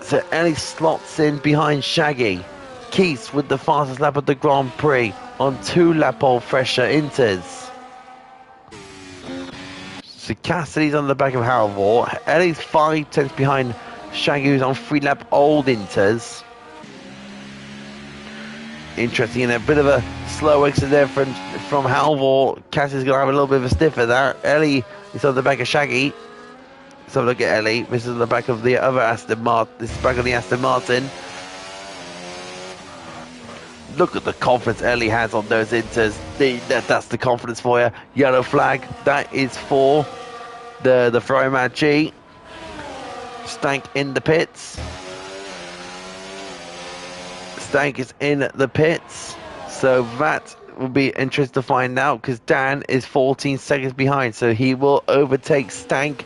So Ellie slots in behind Shaggy. Keith with the fastest lap of the Grand Prix on 2 lap old fresher Inters. So Cassidy's on the back of Halvor. Ellie's 5 tenths behind Shaggy, who's on 3 lap old Inters. Interesting, and a bit of a slow exit there from Halvor. Cassidy's going to have a little bit of a stiffer there. Ellie is on the back of Shaggy. Let's have a look at Ellie. This is on the back of the other Aston Martin. This is back on the Aston Martin. Look at the confidence Ellie has on those Inters. That's the confidence for you. Yellow flag. That is for the Ferrari Man G. Stank in the pits. Stank is in the pits. So that will be interesting to find out because Dan is 14 seconds behind. So he will overtake Stank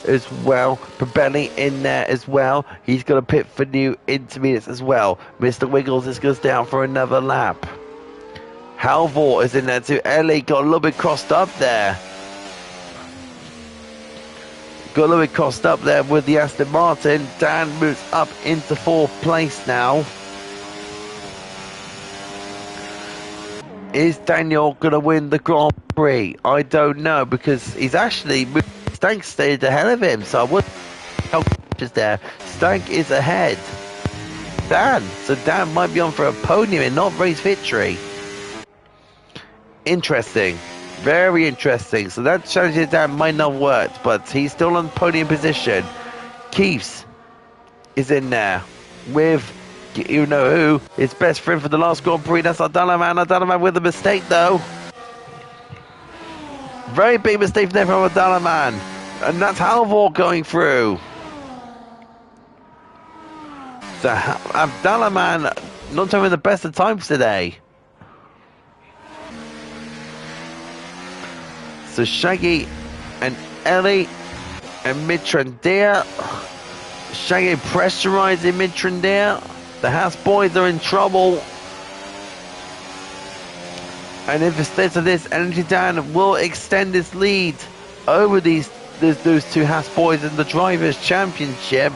as well. Prebelli in there as well. He's going to pit for new intermediates as well. Mr. Wiggles is going to stay out for another lap. Halvor is in there too. Ellie got a little bit crossed up there. Got a little bit crossed up there with the Aston Martin. Dan moves up into 4th place now. Is Daniel going to win the Grand Prix? I don't know because he's actually... Stank stayed ahead of him, so I would help just there. Stank is ahead. Dan. So Dan might be on for a podium and not race victory. Interesting. Very interesting. So that strategy of Dan might not work, but he's still on podium position. Keiths is in there with, you know who, his best friend for the last Grand Prix. That's Adalaman. Adalaman with a mistake though. Very big mistake there from Adalaman. And that's Halvor going through. So Abdalaman not having the best of times today. So Shaggy and Ellie and Mitrandere. Shaggy pressurizing Mitrandere. The Haas boys are in trouble. And if it stays to this, Energy Dan will extend his lead over those 2 Haas boys in the Drivers' Championship.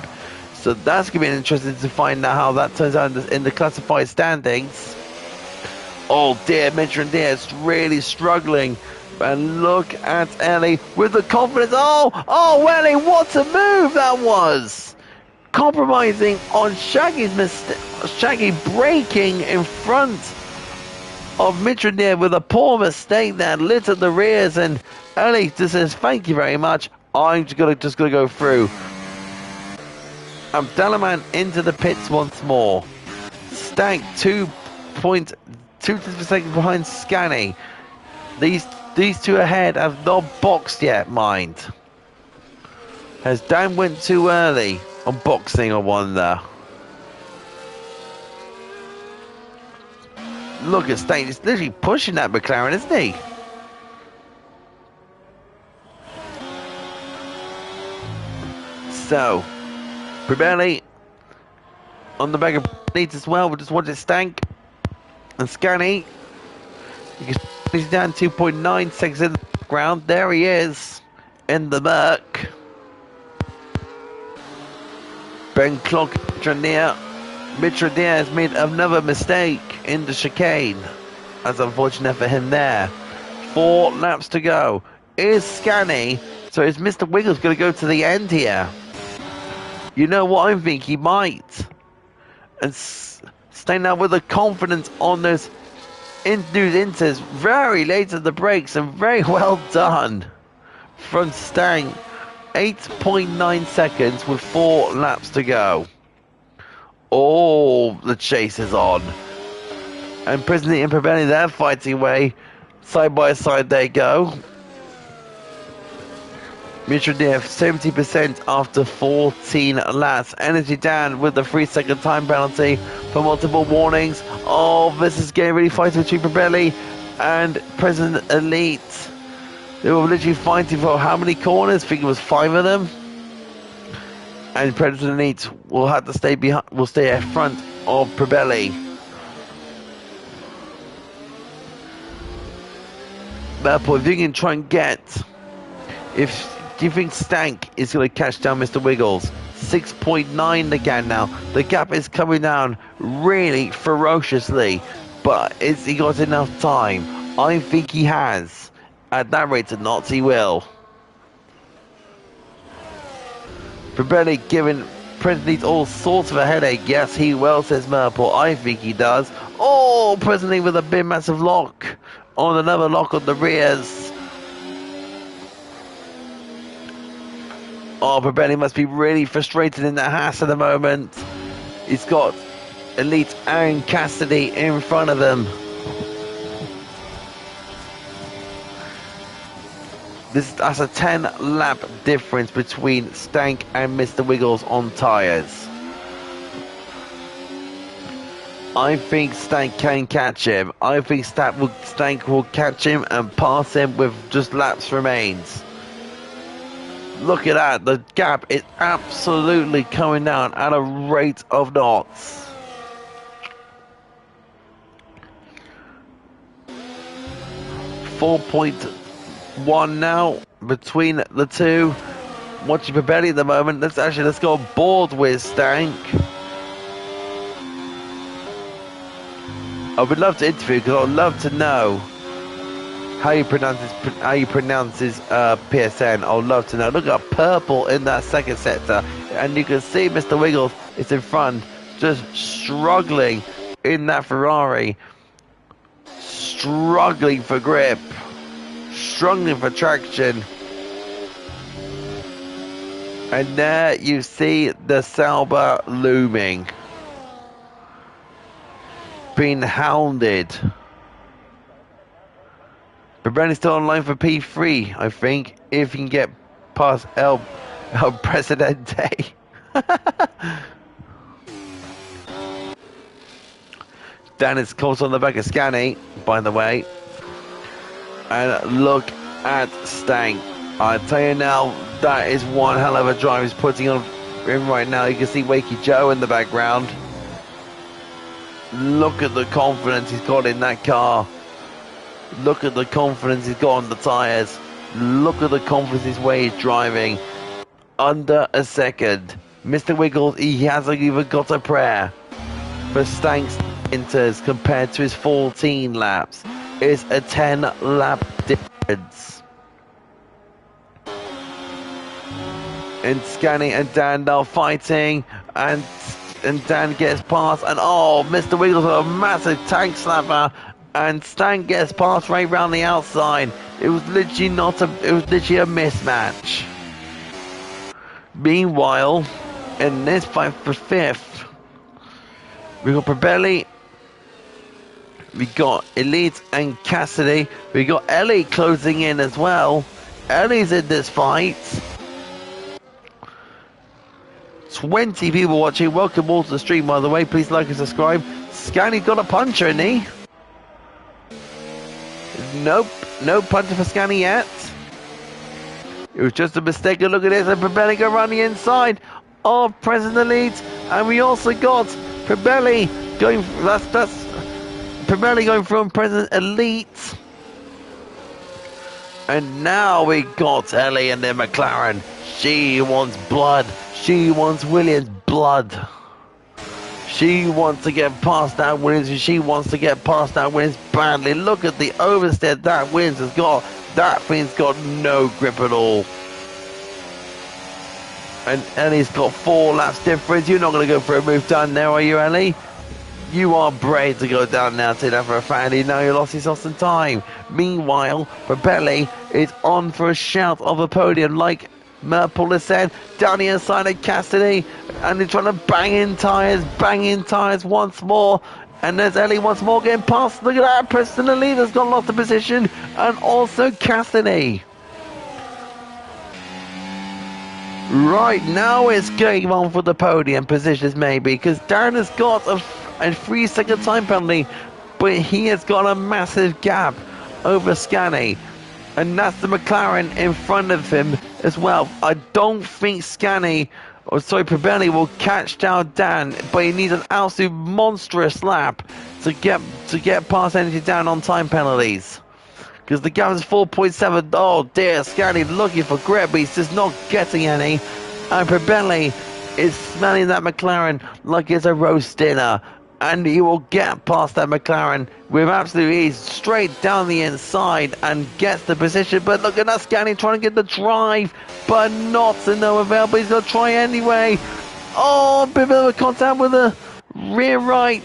So that's going to be interesting to find out how that turns out in the classified standings. Oh dear, Mitrandere is really struggling. And look at Ellie with the confidence. Oh, Ellie, what a move that was! Compromising on Shaggy's mistake. Shaggy braking in front of Mitrandere with a poor mistake that lit at the rears, and Ellie just says, thank you very much. I'm just gonna go through. Abdalaman into the pits once more. Stank 2.2 seconds behind Scanny. These 2 ahead have not boxed yet, mind. Has Dan went too early on boxing, I wonder. Look at Stank, he's literally pushing that McLaren, isn't he? So, Prebelli on the back of Needs as well. We'll just watch it Stank. And Scani, he's down 2.9 seconds in the background. There he is in the murk. Ben Clock, Mitranier has made another mistake in the chicane. That's unfortunate for him there. 4 laps to go. Is Scani, so is Mr. Wiggles going to go to the end here? You know what I think he might. And staying out with the confidence on those inters very late at the brakes, and very well done from Stang. 8.9 seconds with 4 laps to go. Oh, the chase is on. And President and Prebelli, they're fighting away. Side by side they go. Mitrodev 70% after 14 laps. Energy down with the 3-second time penalty for multiple warnings. Oh, this is getting really fighting between Prebelli and President Elite. They were literally fighting for how many corners? I think it was 5 of them. And President Elite will have to stay behind. Will stay at front of Prebelli. Therefore, if you can try and get, do you think Stank is going to catch down Mr. Wiggles? 6.9 the gap now. The gap is coming down really ferociously, but has he got enough time? I think he has. At that rate of knots, he will. Prebelli giving President all sorts of a headache. Yes, he will, says Merple. I think he does. Oh, President with a big massive lock. On another lock on the rears. Oh, Prebelli must be really frustrated in that Haas at the moment. He's got Elite and Cassidy in front of him. That's a 10-lap difference between Stank and Mr. Wiggles on tyres. I think Stank can catch him. I think Stank will catch him and pass him with just laps remains. Look at that. The gap is absolutely coming down at a rate of knots. .1 now between the two. Watching Prebelli at the moment. Let's go on board with Stank. I would love to interview because I would love to know how you pronounce his PSN. I would love to know. Look at purple in that second sector, and you can see Mr. Wiggles is in front, just struggling in that Ferrari, struggling for grip, struggling for traction. And there you see the Sauber looming, being hounded. Prebelli's still online for P3, I think, if he can get past El Presidente. Dan is caught on the back of Scani, by the way. And look at Stank. I tell you now, that is one hell of a drive he's putting on him right now. You can see Wakey Joe in the background. Look at the confidence he's got in that car. Look at the confidence he's got on the tyres. Look at the confidence his way he's driving. Under a second. Mr. Wiggles, he hasn't even got a prayer for Stank's inters compared to his 14 laps. It's a 10-lap difference. And Scani and Dan are fighting, and Dan gets past, and oh, Mr. Wiggles with a massive tank slapper, and Stan gets past right round the outside. It was literally a mismatch. Meanwhile, in this fight for 5th, we got Prebelli, we got Elite and Cassidy, we got Ellie closing in as well. Ellie's in this fight. 20 people watching. Welcome all to the stream, by the way. Please like and subscribe. Scani's got a puncher, isn't he? Nope. No puncher for Scani yet. It was just a mistake. Look at this. And Prebelli go around the inside of President Elite. And we also got Prebelli going. That's Pirelli going from President Elite. And now we got Ellie and then McLaren. She wants blood. She wants Williams' blood. She wants to get past that Williams, and she wants to get past that Williams badly. Look at the oversteer that Williams has got. That thing's got no grip at all. And Ellie's got 4 laps difference. You're not going to go for a move down there, are you, Ellie? You are brave to go down now to that for a fan. Now you lost yourself some time. Meanwhile, Pirelli is on for a shout of a podium, like Merpole has said. Down the inside of Cassidy, and they're trying to bang in tyres once more. And there's Ellie once more getting past. Look at that, Preston the leader's got lost the position, and also Cassidy. Right, now it's game on for the podium positions maybe, because Darren has got a 3-second time penalty, but he has got a massive gap over Scani, and that's the McLaren in front of him as well. I don't think Pirelli will catch down Dan, but he needs an absolute monstrous lap to get past Energy Dan on time penalties. Because the gap is 4.7. Oh dear, Scani looking for grip, but he's just not getting any. And Pirelli is smelling that McLaren like it's a roast dinner. And he will get past that McLaren with absolute ease, straight down the inside, and gets the position. But look at that, Scani trying to get the drive, but not to no avail. But he's going to try anyway. Oh, a bit of a contact with the rear right.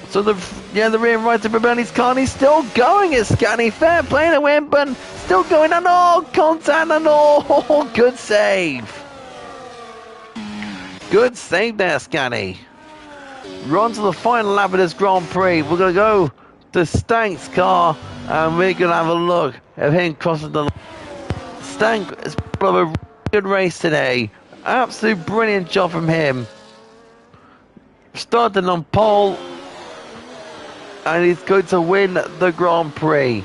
So the rear right to Pirelli's car, and he's still going. It's Scani, fair play to win, but still going. And oh, contact, and oh, good save. Good save there, Scani. We're on to the final lap of this Grand Prix. We're going to go to Stank's car, and we're going to have a look at him crossing the line. Stank has put up a really good race today. Absolute brilliant job from him. Starting on pole, and he's going to win the Grand Prix.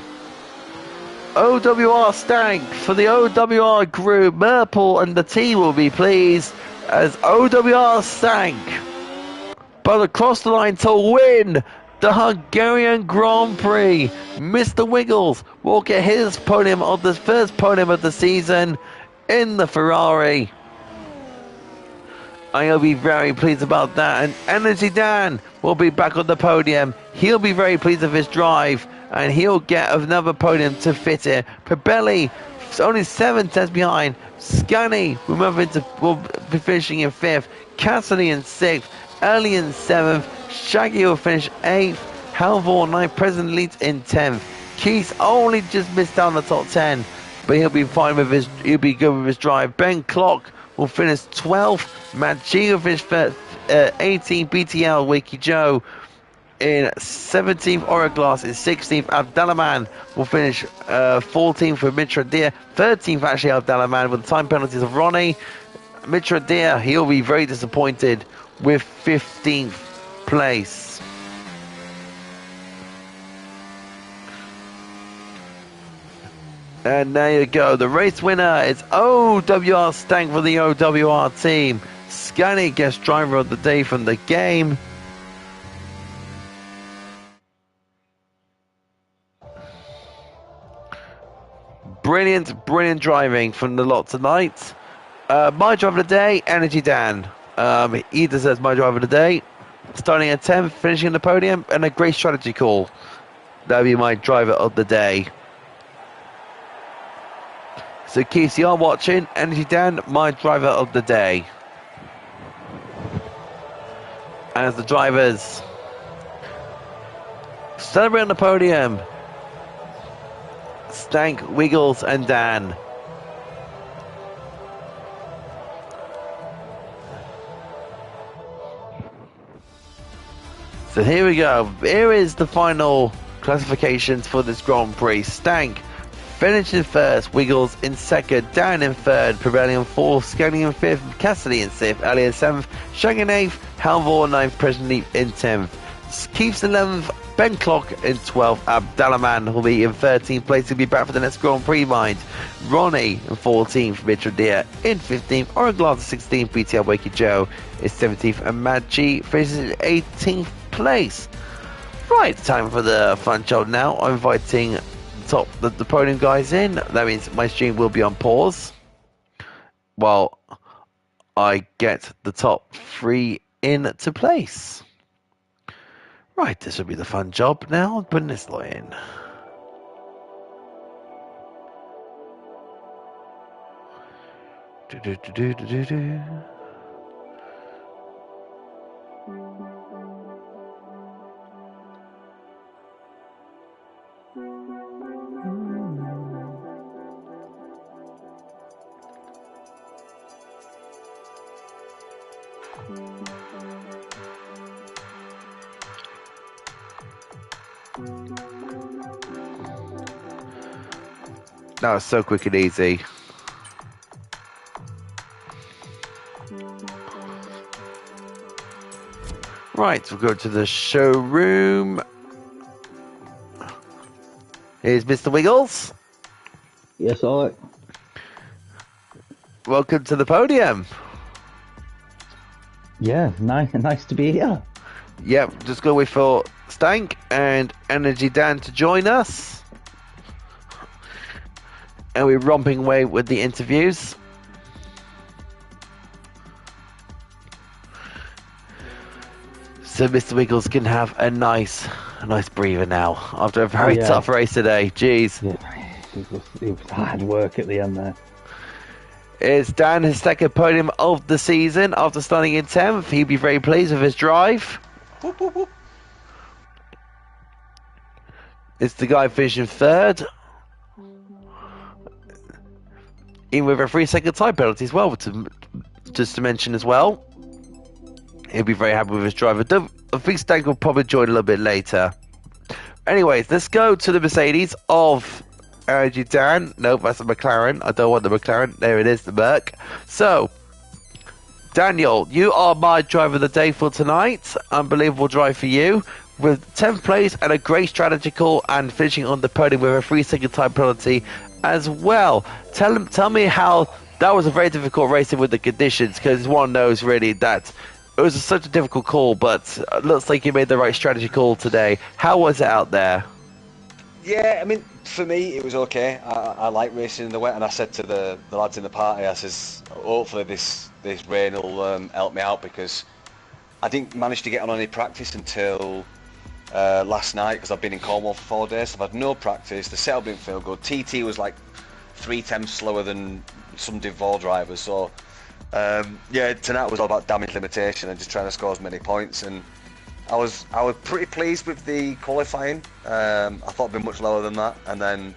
OWR Stank for the OWR group. Merpole and the team will be pleased as OWR Stank but across the line to win the Hungarian Grand Prix. Mr. Wiggles will get his podium of the first podium of the season in the Ferrari. I'll be very pleased about that. And Energy Dan will be back on the podium. He'll be very pleased with his drive, and he'll get another podium to fit it. Pirelli is only 7 tenths behind. Scani will be finishing in 5th. Cassidy in 6th. Early in 7th, Shaggy will finish 8th, Halvor 9th, President Elite in 10th. Keith only just missed down the top 10, but he'll be fine with he'll be good with his drive. Ben Clock will finish 12th, Matt G will finish 18th, BTL Wiki Joe in 17th, Oraglass in 16th, Abdalaman will finish 14th with Mitra Deer, 13th actually Abdalaman with the time penalties of Ronnie. Mitra Deer, he'll be very disappointed with 15th place. And there you go. The race winner is OWR Stank for the OWR team. Scani gets driver of the day from the game. Brilliant driving from the lot tonight. My driver of the day, Energy Dan. He deserves my driver of the day. Starting at 10th, finishing the podium, and a great strategy call. That'll be my driver of the day. So Keith, you are watching. Energy Dan, my driver of the day. As the drivers celebrate on the podium, Stank, Wiggles, and Dan. So here we go. Here is the final classifications for this Grand Prix. Stank finishing first, Wiggles in second, Dan in third, Pirelli in fourth, Scani in fifth, Cassidy in sixth, Ali in seventh, Shang in eighth, Halvor ninth, President in 10th, Keith's 11th, Ben Clock in 12th, Abdalaman will be in 13th place. He'll be back for the next Grand Prix, mind. Ronnie in 14th, Mitra Deer in 15th, Oranglass in 16th, BTL Wakey Joe is 17th, and Mad G finishes in 18th place. Right, time for the fun job now. I'm inviting the podium guys in. That means my stream will be on pause while I get the top 3 into place. Right, this will be the fun job now. Putting this lot in. Do. That was so quick and easy. Right, we'll go to the showroom. Here's Mr. Wiggles. Yes, all right. Welcome to the podium. Yeah, nice to be here. Yep, just go wait for Stank and Energy Dan to join us. And we're romping away with the interviews. So Mr. Wiggles can have a nice breather now after a very tough race today. Jeez. Yeah, it was hard work at the end there. It's Dan, his second podium of the season after starting in 10th. He'd be very pleased with his drive. Whoop, whoop, whoop. It's the guy finishing third. Even with a 3-second time penalty as well, just to mention as well. He'll be very happy with his driver. I think Stank will probably join a little bit later. Anyways, let's go to the Mercedes of Energy Dan. Nope, that's the McLaren. I don't want the McLaren. There it is, the Merc. So, Daniel, you are my driver of the day for tonight. Unbelievable drive for you. With 10th place and a great strategy call and finishing on the podium with a 3-second time penalty as well. Tell me how that was a very difficult racing with the conditions, because one knows really that it was such a difficult call, but it looks like you made the right strategy call today. How was it out there? Yeah, I mean, for me, it was okay. I like racing in the wet, and I said to the lads in the party, I says, hopefully this rain will help me out, because I didn't manage to get on any practice until last night, because I've been in Cornwall for 4 days. So I've had no practice. The setup didn't feel good. TT was like 3 tenths slower than some DIV drivers. So yeah, tonight was all about damage limitation and just trying to score as many points. And I was pretty pleased with the qualifying. I thought it'd been much lower than that. And then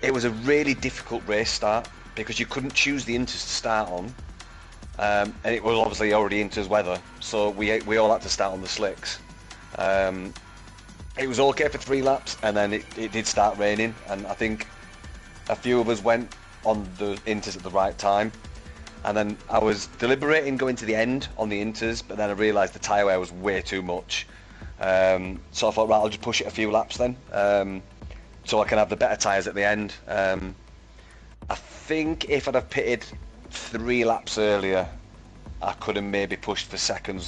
it was a really difficult race start, because you couldn't choose the inters to start on. And it was obviously already inters weather, so we all had to start on the slicks. It was okay for 3 laps, and then it did start raining, and I think a few of us went on the inters at the right time. And then I was deliberating going to the end on the inters, but then I realised the tyre wear was way too much. So I thought, right, I'll just push it a few laps then, so I can have the better tyres at the end. I think if I'd have pitted 3 laps earlier, I could have maybe pushed for second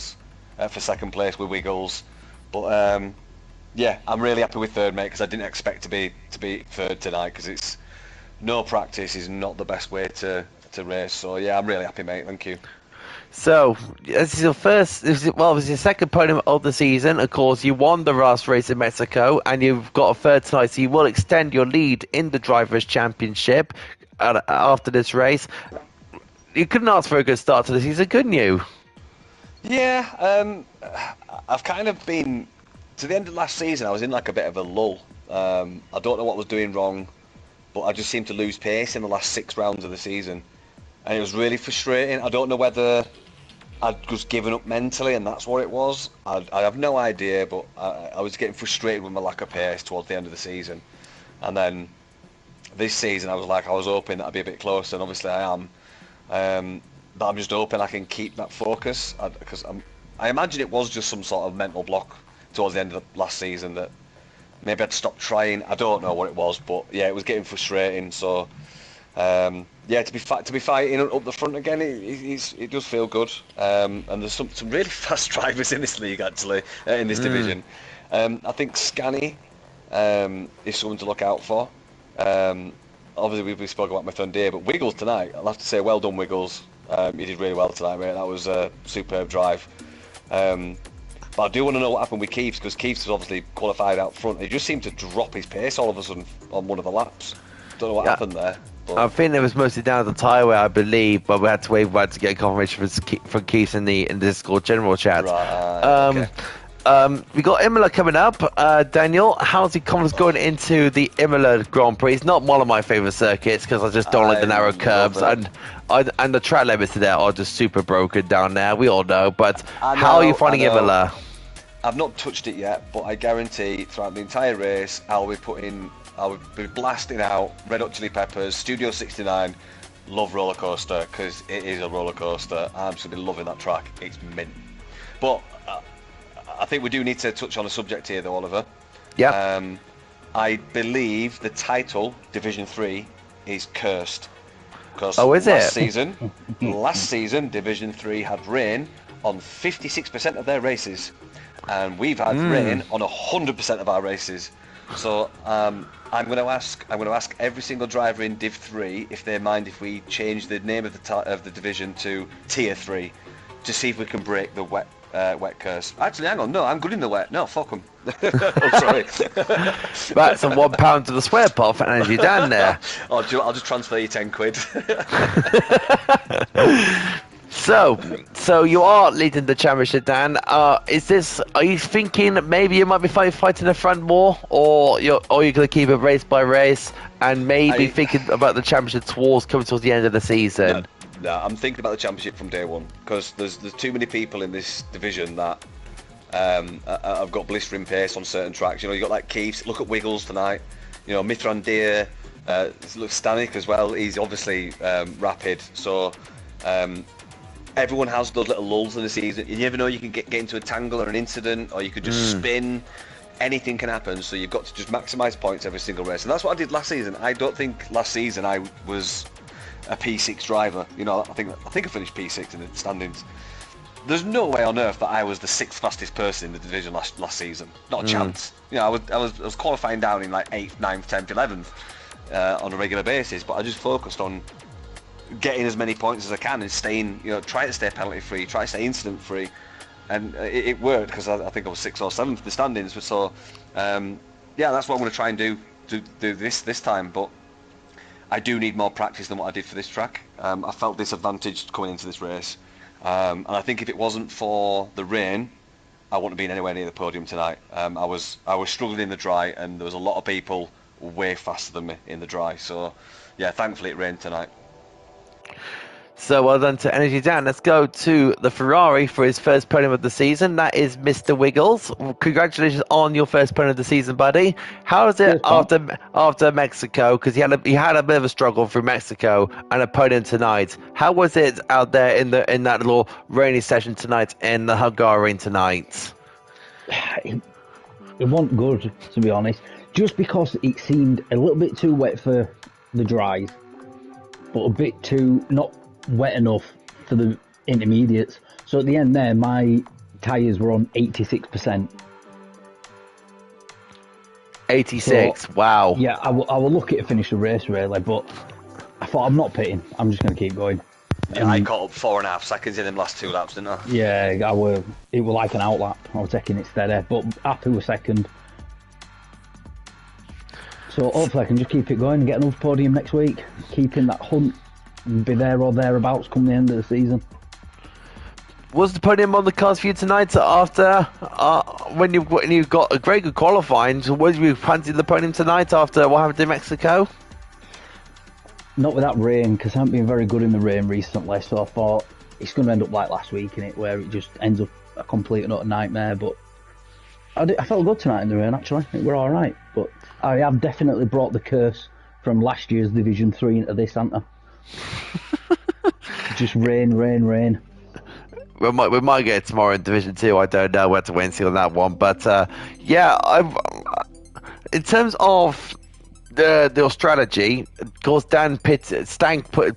place with Wiggles. But yeah, I'm really happy with third, mate, because I didn't expect to be third tonight, because it's no practice is not the best way to race. So yeah, I'm really happy, mate. Thank you. So, this is it was your second podium of the season. Of course, you won the last race in Mexico, and you've got a third tonight, so you will extend your lead in the Drivers' Championship after this race. You couldn't ask for a good start to the season, couldn't you? Yeah, I've kind of been, to the end of last season, I was in like a bit of a lull. I don't know what I was doing wrong, but I just seemed to lose pace in the last 6 rounds of the season. And it was really frustrating. I don't know whether I'd just given up mentally and that's what it was. I have no idea, but I was getting frustrated with my lack of pace towards the end of the season. And then this season I was hoping that I'd be a bit closer, and obviously I am. But I'm just hoping I can keep that focus, because I imagine it was just some sort of mental block towards the end of the last season that maybe I'd stopped trying. I don't know what it was, but yeah, it was getting frustrating. So yeah, to be fighting up the front again, it does feel good. And there's some really fast drivers in this league, actually, in this division. I think Scanny is someone to look out for. Obviously, we spoke about my friend here, but Wiggles tonight, I'll have to say, well done, Wiggles. You did really well tonight, mate. That was a superb drive. But I do want to know what happened with Keeves, because Keeves was obviously qualified out front. He just seemed to drop his pace all of a sudden on one of the laps. Don't know what happened there. But... I think it was mostly down to the tyre, I believe, but we had to get confirmation from Keeves in the Discord general chat. Right, okay. We got Imola coming up. Daniel, how's the confidence going into the Imola Grand Prix? It's not one of my favourite circuits because I just don't like the narrow curves, and the track limits there are just super broken down there. We all know, but how are you finding Imola? I've not touched it yet, but I guarantee throughout the entire race, I'll be blasting out Red Hot Chili Peppers, Studio 69, Love Roller Coaster, because it is a roller coaster. I'm absolutely loving that track. It's mint. But I think we do need to touch on a subject here, though, Oliver. Yeah. I believe the title, Division 3, is cursed. Because last season, Division 3 had rain on 56% of their races. And we've had rain on 100% of our races. So I'm going to ask every single driver in Div 3 if they mind if we change the name of the division to Tier 3 to see if we can break the wet curse. Actually, hang on, no, I'm good in the wet. No, fuck them. I'm sorry. That's a £1 to the square pot for Energy Dan there. I'll just transfer you 10 quid. So you are leading the championship, Dan. Are you thinking maybe you might be fighting the front more, or you're going to keep it race by race and maybe thinking about the championship towards the end of the season? No, I'm thinking about the championship from day one, because there's too many people in this division that have got blistering pace on certain tracks. You know, you got like Keeves. Look at Wiggles tonight. You know, Mithran Deer. Look, Stanek as well. He's obviously rapid. So. Everyone has those little lulls in the season. You never know, you can get into a tangle or an incident, or you could just spin. Anything can happen, so you've got to just maximise points every single race. And that's what I did last season. I don't think last season I was a P6 driver. You know, I think I finished P6 in the standings. There's no way on earth that I was the 6th fastest person in the division last season. Not a chance. You know, I was qualifying down in like 8th, 9th, 10th, 11th on a regular basis, but I just focused on getting as many points as I can and staying, you know, try to stay penalty free, try to stay incident free, and it worked, because I think I was 6th or 7th in the standings. So yeah, that's what I'm going to try and do this time. But I do need more practice than what I did for this track. I felt disadvantaged coming into this race, and I think if it wasn't for the rain, I wouldn't have been anywhere near the podium tonight. I was struggling in the dry, and there was a lot of people way faster than me in the dry. So yeah, thankfully it rained tonight. So well done to Energy Dan. Let's go to the Ferrari for his first podium of the season. That is Mr. Wiggles. Congratulations on your first podium of the season, buddy. How is it after Mexico? Because he had a bit of a struggle through Mexico and a podium tonight. How was it out there in that little rainy session tonight in the Hungarian tonight? It wasn't good, to be honest. Just because it seemed a little bit too wet for the dries, but a bit too not wet enough for the intermediates. So at the end there, my tyres were on 86%. 86, so, wow. Yeah, I will look at to finish the race really, but I thought I'm not pitting. I'm just going to keep going. Yeah, I caught up 4.5 seconds in them last 2 laps, didn't I? Yeah, it was like an outlap. I was taking it steady, but happy with second. So hopefully I can just keep it going and get another podium next week. Keeping that hunt and be there or thereabouts come the end of the season. Was the podium on the cards for you tonight after when you got a great good qualifying? So was you fancy the podium tonight after what happened in Mexico? Not with that rain, because I haven't been very good in the rain recently, so I thought it's going to end up like last week, innit, where it just ends up a complete and utter nightmare. But I felt good tonight in the rain, actually. I think we're all right. But I have definitely brought the curse from last year's Division 3 into this, haven't I? Just rain. We might get it tomorrow in Division 2. I don't know. We'll have to wait and see on that one. But yeah, in terms of the strategy, of course, Stank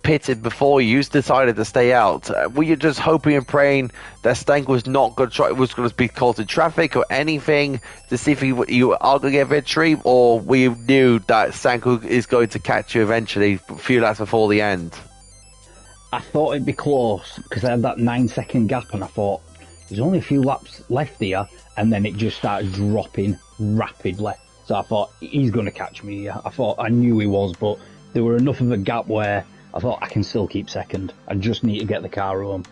pitted before you decided to stay out. Were you just hoping and praying that Stank was not going to be caught in traffic or anything to see if you are going to get victory, or we knew that Stank is going to catch you eventually, a few laps before the end? I thought it'd be close because I had that 9-second gap, and I thought there's only a few laps left here, and then it just started dropping rapidly. So I thought, he's going to catch me. I knew he was, but there were enough of a gap where I thought I can still keep second. I just need to get the car home.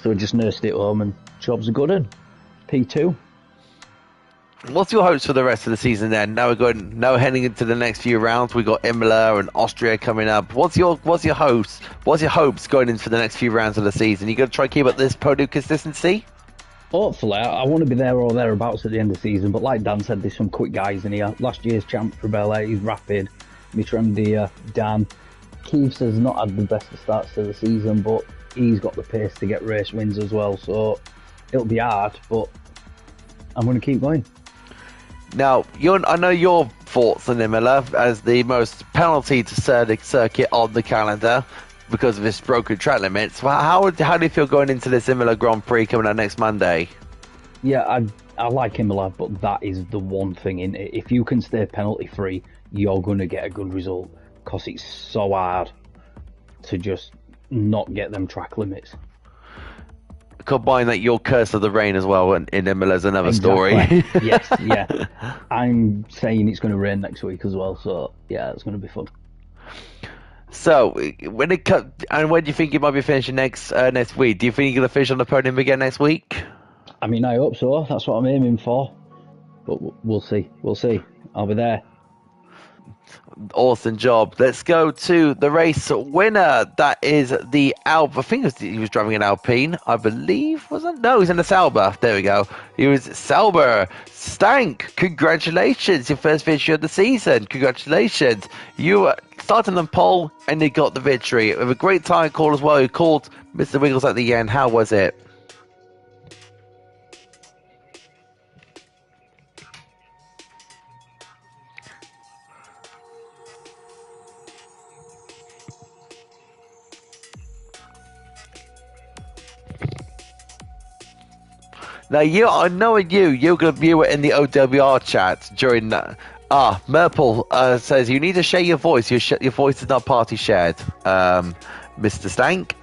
So I just nursed it home, and job's a good one. P2. What's your hopes for the rest of the season then? Now heading into the next few rounds. We got Imola and Austria coming up. What's your hopes? What's your hopes going into the next few rounds of the season? You going to try to keep up this podium consistency? Hopefully, I want to be there or thereabouts at the end of the season, but like Dan said, there's some quick guys in here. Last year's champ for Bel Air, he's rapid. Mitrandia, Dan. Keeves has not had the best of starts to the season, but he's got the pace to get race wins as well, so it'll be hard, but I'm going to keep going. Now, I know your thoughts on Imola as the most penalty to circuit on the calendar because of its broken track limits. How do you feel going into this Imola Grand Prix coming out next Monday? Yeah, I like Imola, but that is the one thing in it. If you can stay penalty free, you're going to get a good result because it's so hard to just not get them track limits. Combine that your curse of the rain as well in Imola is another story. Yes, yeah. I'm saying it's going to rain next week as well, so yeah, it's going to be fun. So, when do you think you might be finishing next week? Do you think you're going to finish on the podium again next week? I mean, I hope so. That's what I'm aiming for. But we'll see. We'll see. I'll be there. Awesome job. Let's go to the race winner. That is the Alba. I think he was driving an Alpine, I believe, wasn't? No, he's in a Sauber. There we go. He was Sauber. Stank, congratulations. Your first victory of the season. Congratulations. You started on pole and you got the victory. With a great time call as well. You called Mr. Wiggles at the end. How was it? Now, I know you're going to view it in the OWR chat during that. Merple says you need to share your voice. Your voice is not party shared, Mr. Stank.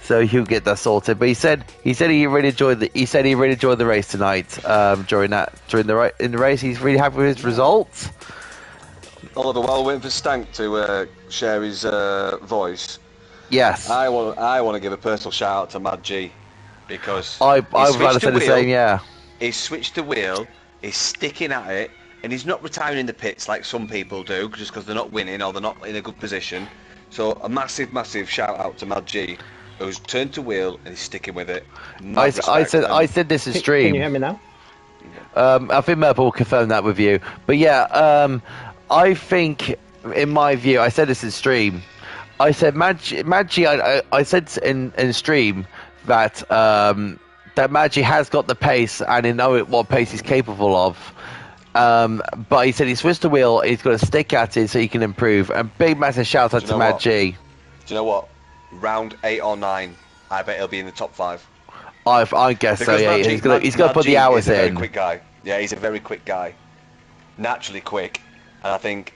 So he'll get that sorted. But he said he really enjoyed the race tonight. During the race, he's really happy with his results. Oliver, while waiting for Stank to share his voice, yes, I want to give a personal shout out to Mad G. Because I was about to say the same, yeah. He's switched the wheel, he's sticking at it, and he's not retiring in the pits like some people do, just because they're not winning or they're not in a good position. So a massive, massive shout out to Mad G, who's turned to wheel and he's sticking with it. I said this is stream. Can you hear me now? I think Merple will confirm that with you. But yeah, I think, in my view, I said this in stream. I said Mad G, I said in stream that that Maggi has got the pace and he knows what pace he's capable of. But he said he switched the wheel, he's got to stick at it so he can improve. And big massive shout out to Maggi. Do you know what? Round 8 or 9, I bet he'll be in the top 5. I guess because so, yeah. He's got to put the hours in. Very quick guy. Yeah, he's a very quick guy. Naturally quick. And I think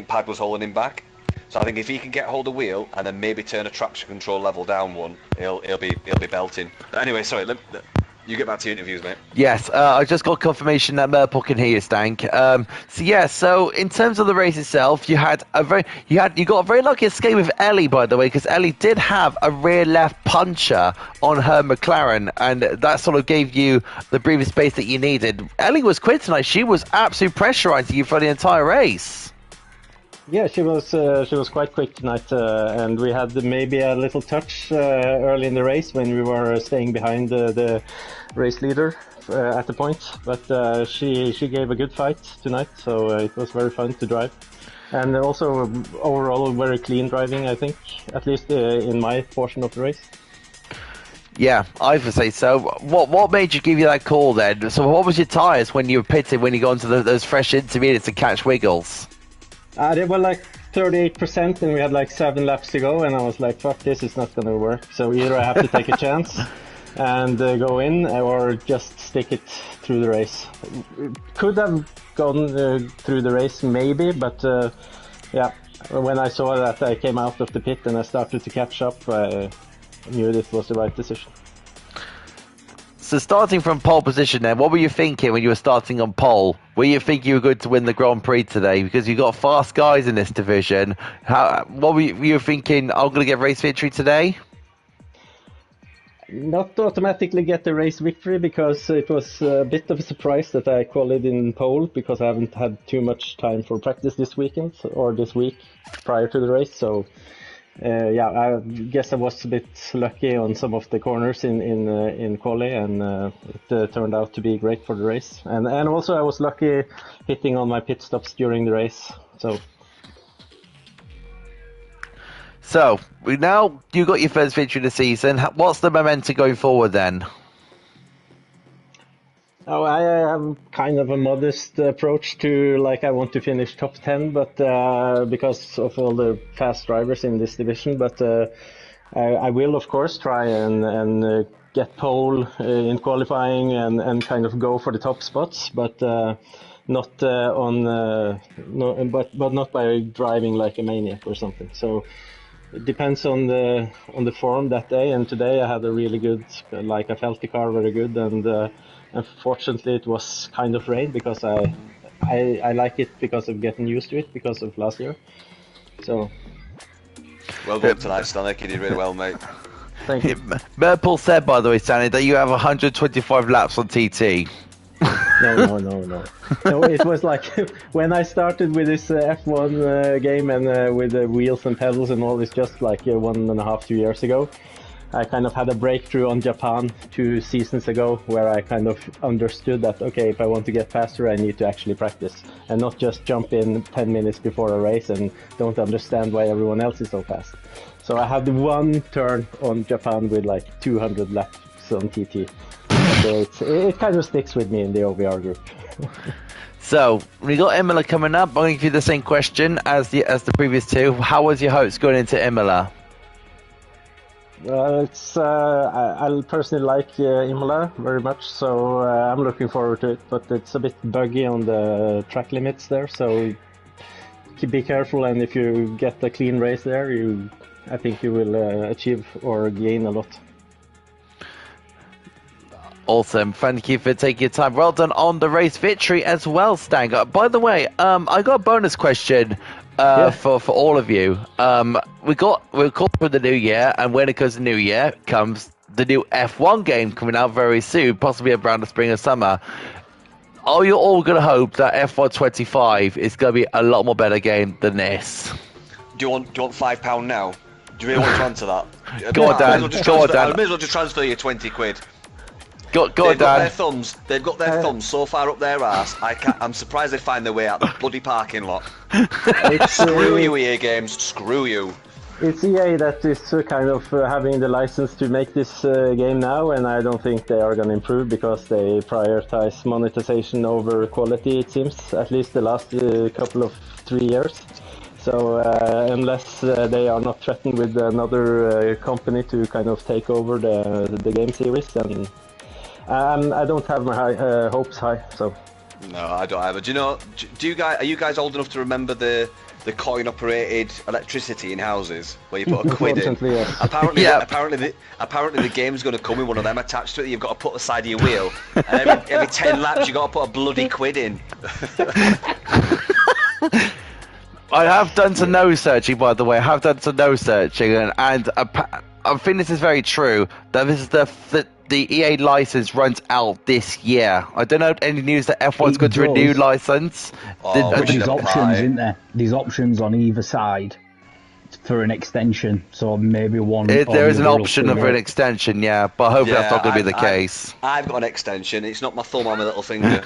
Pag was holding him back. So I think if he can get hold of wheel and then maybe turn a traction control level down one, he'll be belting. But anyway, sorry, you get back to your interviews, mate. Yes, I just got confirmation that Merple can hear you, Stank. So in terms of the race itself, you got a very lucky escape with Ellie, by the way, because Ellie did have a rear left puncher on her McLaren, and that sort of gave you the breathing space that you needed. Ellie was quick tonight. She was absolutely pressurizing you for the entire race. Yeah, she was quite quick tonight, and we had maybe a little touch early in the race when we were staying behind the race leader at the point. But she gave a good fight tonight, so it was very fun to drive. And also overall very clean driving, I think, at least in my portion of the race. Yeah, I would say so. What made you give you that call then? So what was your tyres when you were pitted, when you got into those fresh intermediates to catch wiggles? They were like 38%, and we had like 7 laps to go, and I was like, "Fuck, this is not gonna work." So either I have to take a chance and go in, or just stick it through the race. Could have gone through the race maybe, but yeah, when I saw that I came out of the pit and I started to catch up, I knew this was the right decision. So starting from pole position then, what were you thinking when you were starting on pole? Were you thinking you were going to win the Grand Prix today? Because you've got fast guys in this division. What were you thinking, I'm going to get race victory today? Not automatically get the race victory, because it was a bit of a surprise that I qualified in pole, because I haven't had too much time for practice this weekend or this week prior to the race. So yeah, I guess I was a bit lucky on some of the corners in quali, and it turned out to be great for the race. And also I was lucky hitting on my pit stops during the race. So now you got your first victory of the season. What's the momentum going forward then? Oh, I have kind of a modest approach to, like, I want to finish top 10, but because of all the fast drivers in this division. But I will, of course, try and get pole in qualifying and kind of go for the top spots, but not not by driving like a maniac or something. So it depends on the form that day. And today I had a really good, like, I felt the car very good, and unfortunately it was kind of rain, because I like it because of getting used to it because of last year. So Well done tonight, Stanek. You did really well, mate. thank you. Merpel said, by the way, Stanley, that you have 125 laps on TT. No. No, it was like when I started with this F1 game, and with the wheels and pedals and all this, just like 1.5, 2 years ago. I kind of had a breakthrough on Japan 2 seasons ago, where I kind of understood that, okay, if I want to get faster, I need to actually practice and not just jump in 10 minutes before a race and don't understand why everyone else is so fast. So I had one turn on Japan with like 200 laps on TT. So it kind of sticks with me in the OVR group. So we got Imola coming up. I'm going to give you the same question as the previous two. How was your hopes going into Imola? I personally like Imola very much, so I'm looking forward to it. But it's a bit buggy on the track limits there, so be careful. And if you get a clean race there, I think you will achieve or gain a lot. Awesome. Thank you for taking your time. Well done on the race victory as well, Stang. By the way, I got a bonus question for all of you. We're caught for the new year, and when it goes to the new year, comes the new F1 game coming out very soon, possibly around the spring or summer. Are you all going to hope that F1 25 is going to be a lot more better game than this? Do you want £5 now? Do you really want to answer that? Go on, Dan. I may as well just transfer you 20 quid. Go on, Dan. They've got their thumbs so far up their arse. I'm surprised they find their way out the bloody parking lot. Screw you, EA Games. Screw you. It's EA that is kind of having the license to make this game now, and I don't think they are going to improve, because they prioritize monetization over quality, it seems, at least the last couple of 3 years. So unless they are not threatened with another company to kind of take over the game series, then I don't have my hopes high. So no, I don't either. Do you know? Are you guys old enough to remember the coin-operated electricity in houses where you put a quid in? Yes. Apparently, Yeah. apparently the game's going to come with one of them attached to it. You've got to put the side of your wheel, and every 10 laps you've got to put a bloody quid in. I have done some nose searching, by the way. I have done some nose searching, and I think this is very true. That this is the EA license runs out this year. I don't know any news that F1's going to renew license. There's options, isn't there? There's options on either side for an extension. So maybe one. There is an option for an extension, yeah, but hopefully that's not going to be the case. I've got an extension. It's not my thumb on my little finger.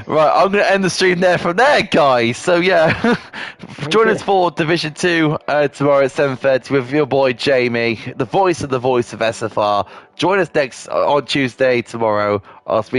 Right, I'm going to end the stream there from there, guys. So, yeah, join us for Division 2 tomorrow at 7:30 with your boy Jamie, the voice of SFR. Join us next on Tuesday tomorrow. I'll speak